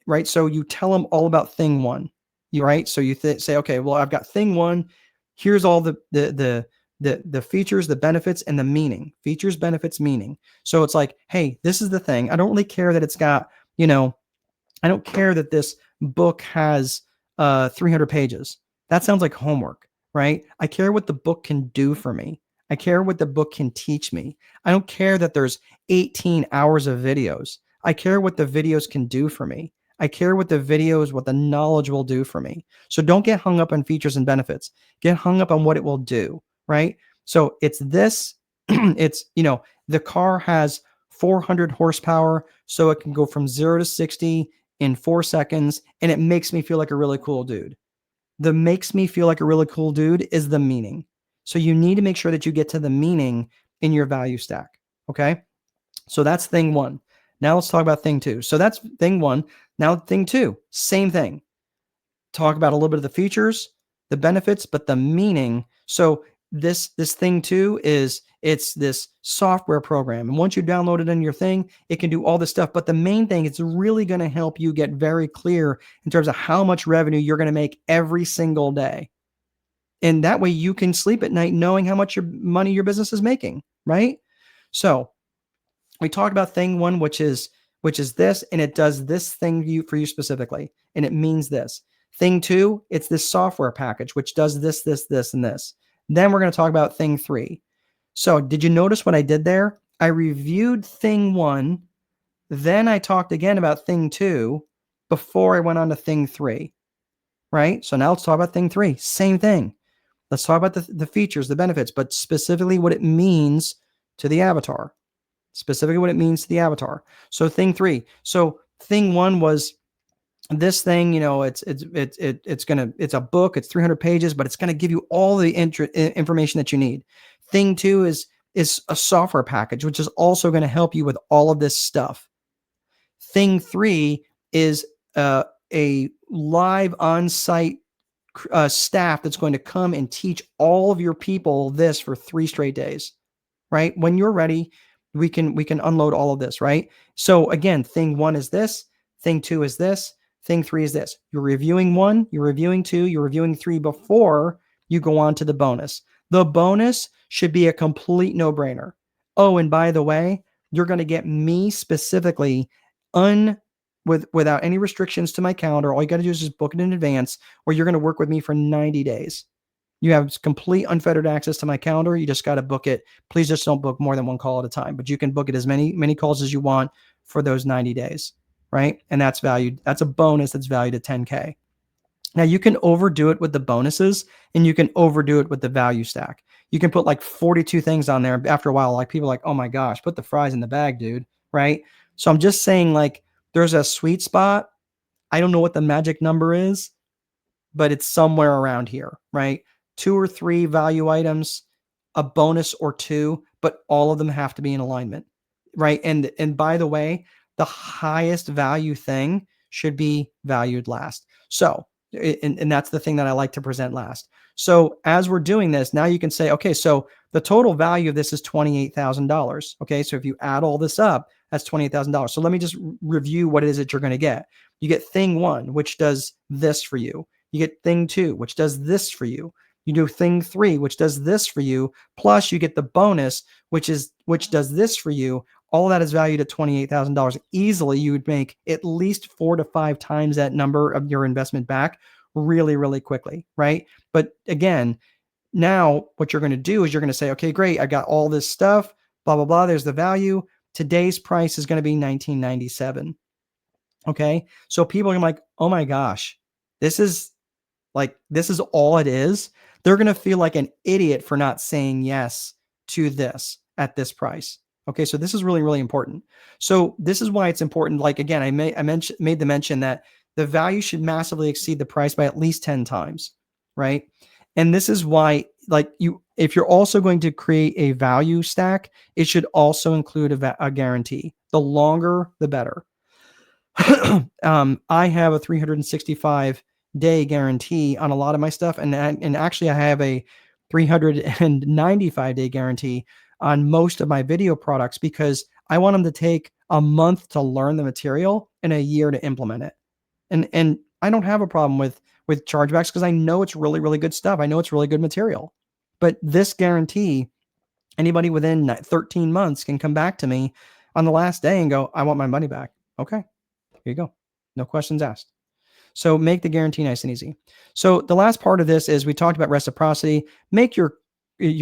right? So you tell them all about thing one, right? So you say, okay, well, I've got thing one. Here's all the features, the benefits, and the meaning. Features, benefits, meaning. So it's like, hey, this is the thing. I don't really care that it's got, I don't care that this book has 300 pages. That sounds like homework, right? I care what the book can do for me. I care what the book can teach me. I don't care that there's 18 hours of videos. I care what the videos can do for me. I care what the knowledge will do for me. So don't get hung up on features and benefits. Get hung up on what it will do, right? So it's this, the car has 400 horsepower, so it can go from 0 to 60 in 4 seconds, and it makes me feel like a really cool dude. The makes me feel like a really cool dude is the meaning. So you need to make sure that you get to the meaning in your value stack. Okay. So that's thing one. Now let's talk about thing two. So that's thing one. Now thing two, same thing. Talk about a little bit of the features, the benefits, but the meaning. So this thing two is it's this software program. And once you download it in your thing, it can do all this stuff. But the main thing, it's really going to help you get very clear in terms of how much revenue you're going to make every single day. And that way you can sleep at night knowing how much money your business is making, right? So we talked about thing one, which is this, and it does this thing for you specifically, and it means this. Thing two, it's this software package, which does this, and this. Then we're going to talk about thing three. So did you notice what I did there? I reviewed thing one, then I talked again about thing two before I went on to thing three, right? So now let's talk about thing three. Same thing. Let's talk about the features, the benefits, but specifically what it means to the avatar. specifically what it means to the avatar. So thing three. So thing one was this thing, it's a book, it's 300 pages, but it's gonna give you all the information that you need. Thing two is a software package, which is also going to help you with all of this stuff. Thing three is a live on-site staff that's going to come and teach all of your people this for 3 straight days. Right? When you're ready, we can unload all of this, right? So again, thing one is this, thing two is this, thing three is this. You're reviewing one, you're reviewing two, you're reviewing three before you go on to the bonus. The bonus should be a complete no-brainer. Oh, and by the way, you're going to get me specifically without any restrictions to my calendar. All you got to do is just book it in advance, where you're going to work with me for 90 days. You have complete unfettered access to my calendar. You just got to book it. Please just don't book more than one call at a time, but you can book it as many calls as you want for those 90 days, right? And that's valued. That's a bonus that's valued at 10K. Now you can overdo it with the bonuses, and you can overdo it with the value stack. You can put like 42 things on there. After a while, like people are like, oh my gosh, put the fries in the bag, dude. Right? So I'm just saying, like, there's a sweet spot. I don't know what the magic number is, but it's somewhere around here, right? 2 or 3 value items, a bonus or 2, but all of them have to be in alignment, right? And by the way, the highest value thing should be valued last. So, and that's the thing that I like to present last. So as we're doing this, now you can say, okay, so the total value of this is $28,000. Okay, so if you add all this up, that's $28,000. So let me just review what it is that you're going to get. You get thing one, which does this for you. You get thing two, which does this for you. You do thing three, which does this for you. Plus, you get the bonus, which does this for you. All of that is valued at $28,000. Easily, you would make at least 4 to 5 times that number of your investment back really, really quickly, right? But again, now what you're going to do is you're going to say, okay, great, I got all this stuff, blah, blah, blah. There's the value. Today's price is going to be $19.97. Okay. So people are like, oh my gosh, this is this is all it is. They're going to feel like an idiot for not saying yes to this at this price. Okay. So this is really, really important. So this is why it's important. Like, again, made the mention that the value should massively exceed the price by at least 10 times. Right. And this is why, like, if you're also going to create a value stack, it should also include a guarantee. The longer, the better. I have a 365-day guarantee on a lot of my stuff, and actually I have a 395-day guarantee on most of my video products, because I want them to take a month to learn the material and a year to implement it. And I don't have a problem with chargebacks, because I know it's really, really good stuff. I know it's really good material. But this guarantee, anybody within 13 months can come back to me on the last day and go, I want my money back. Okay. Here you go. No questions asked. So make the guarantee nice and easy. So the last part of this is, we talked about reciprocity. Make your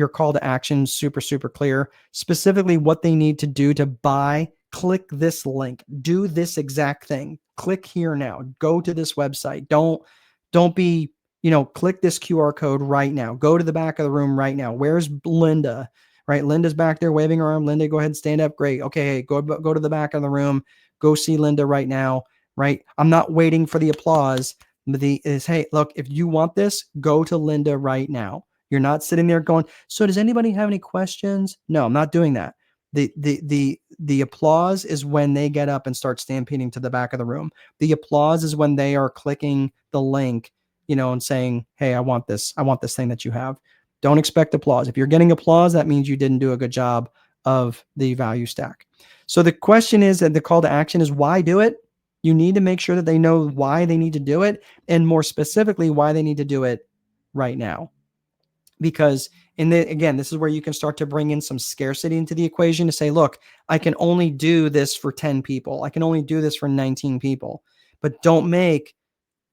call to action super, super clear. Specifically what they need to do to buy. Click this link. Do this exact thing. Click here now. Go to this website. Don't be, click this QR code right now. Go to the back of the room right now. Where's Linda? Right? Linda's back there waving her arm. Linda, go ahead and stand up. Great. Okay, hey, go to the back of the room. Go see Linda right now, right? I'm not waiting for the applause. Hey, look, if you want this, go to Linda right now. You're not sitting there going, so does anybody have any questions? No, I'm not doing that. The applause is when they get up and start stampeding to the back of the room. The applause is when they are clicking the link, and saying, hey, I want this thing that you have. Don't expect applause. If you're getting applause, that means you didn't do a good job of the value stack. So the question is, and the call to action is, why do it? You need to make sure that they know why they need to do it, and more specifically, why they need to do it right now. Because again, this is where you can start to bring in some scarcity into the equation to say, look, I can only do this for 10 people. I can only do this for 19 people. But don't make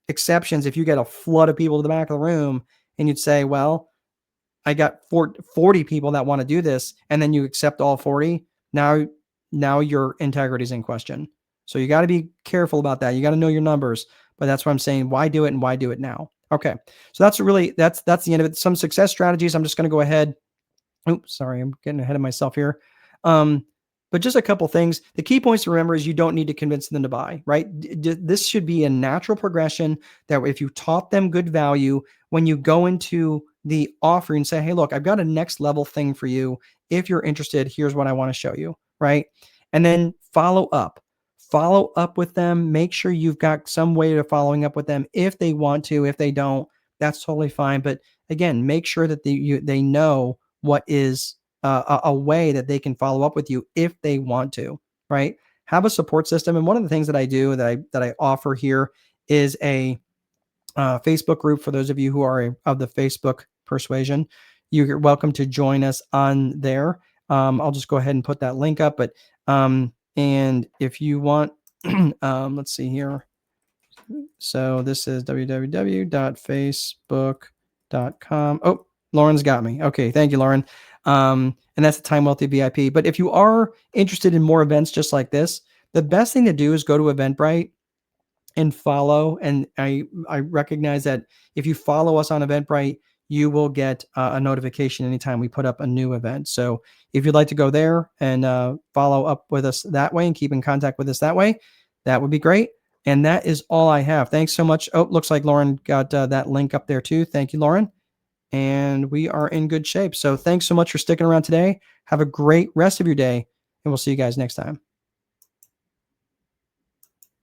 exceptions if you get a flood of people to the back of the room and you'd say, well, I got 40 people that want to do this, and then you accept all 40. Now your integrity is in question. So you got to be careful about that. You got to know your numbers, but that's what I'm saying. Why do it, and why do it now? Okay. So that's the end of it. Some success strategies. I'm just going to go ahead. Oops, sorry. I'm getting ahead of myself here. But just a couple things. The key points to remember is you don't need to convince them to buy, right? This should be a natural progression that if you taught them good value, when you go into the offer and say, hey, look, I've got a next level thing for you. If you're interested, here's what I want to show you, right? And then follow up. Follow up with them. Make sure you've got some way of following up with them if they want to. If they don't, that's totally fine. But again, make sure that they know what is a way that they can follow up with you if they want to, right? Have a support system. And one of the things that I do that I offer here is a Facebook group for those of you who are of the Facebook persuasion. You're welcome to join us on there. I'll just go ahead and put that link up. But and if you want, let's see here. So this is www.facebook.com. Oh, Lauren's got me. Okay, thank you, Lauren. And that's the Time Wealthy VIP. But if you are interested in more events just like this, the best thing to do is go to Eventbrite and follow. And I recognize that if you follow us on Eventbrite, you will get a notification anytime we put up a new event. So if you'd like to go there and follow up with us that way and keep in contact with us that way, that would be great. And that is all I have. Thanks so much. Oh, looks like Lauren got that link up there too. Thank you, Lauren. And we are in good shape. So thanks so much for sticking around today. Have a great rest of your day, and we'll see you guys next time.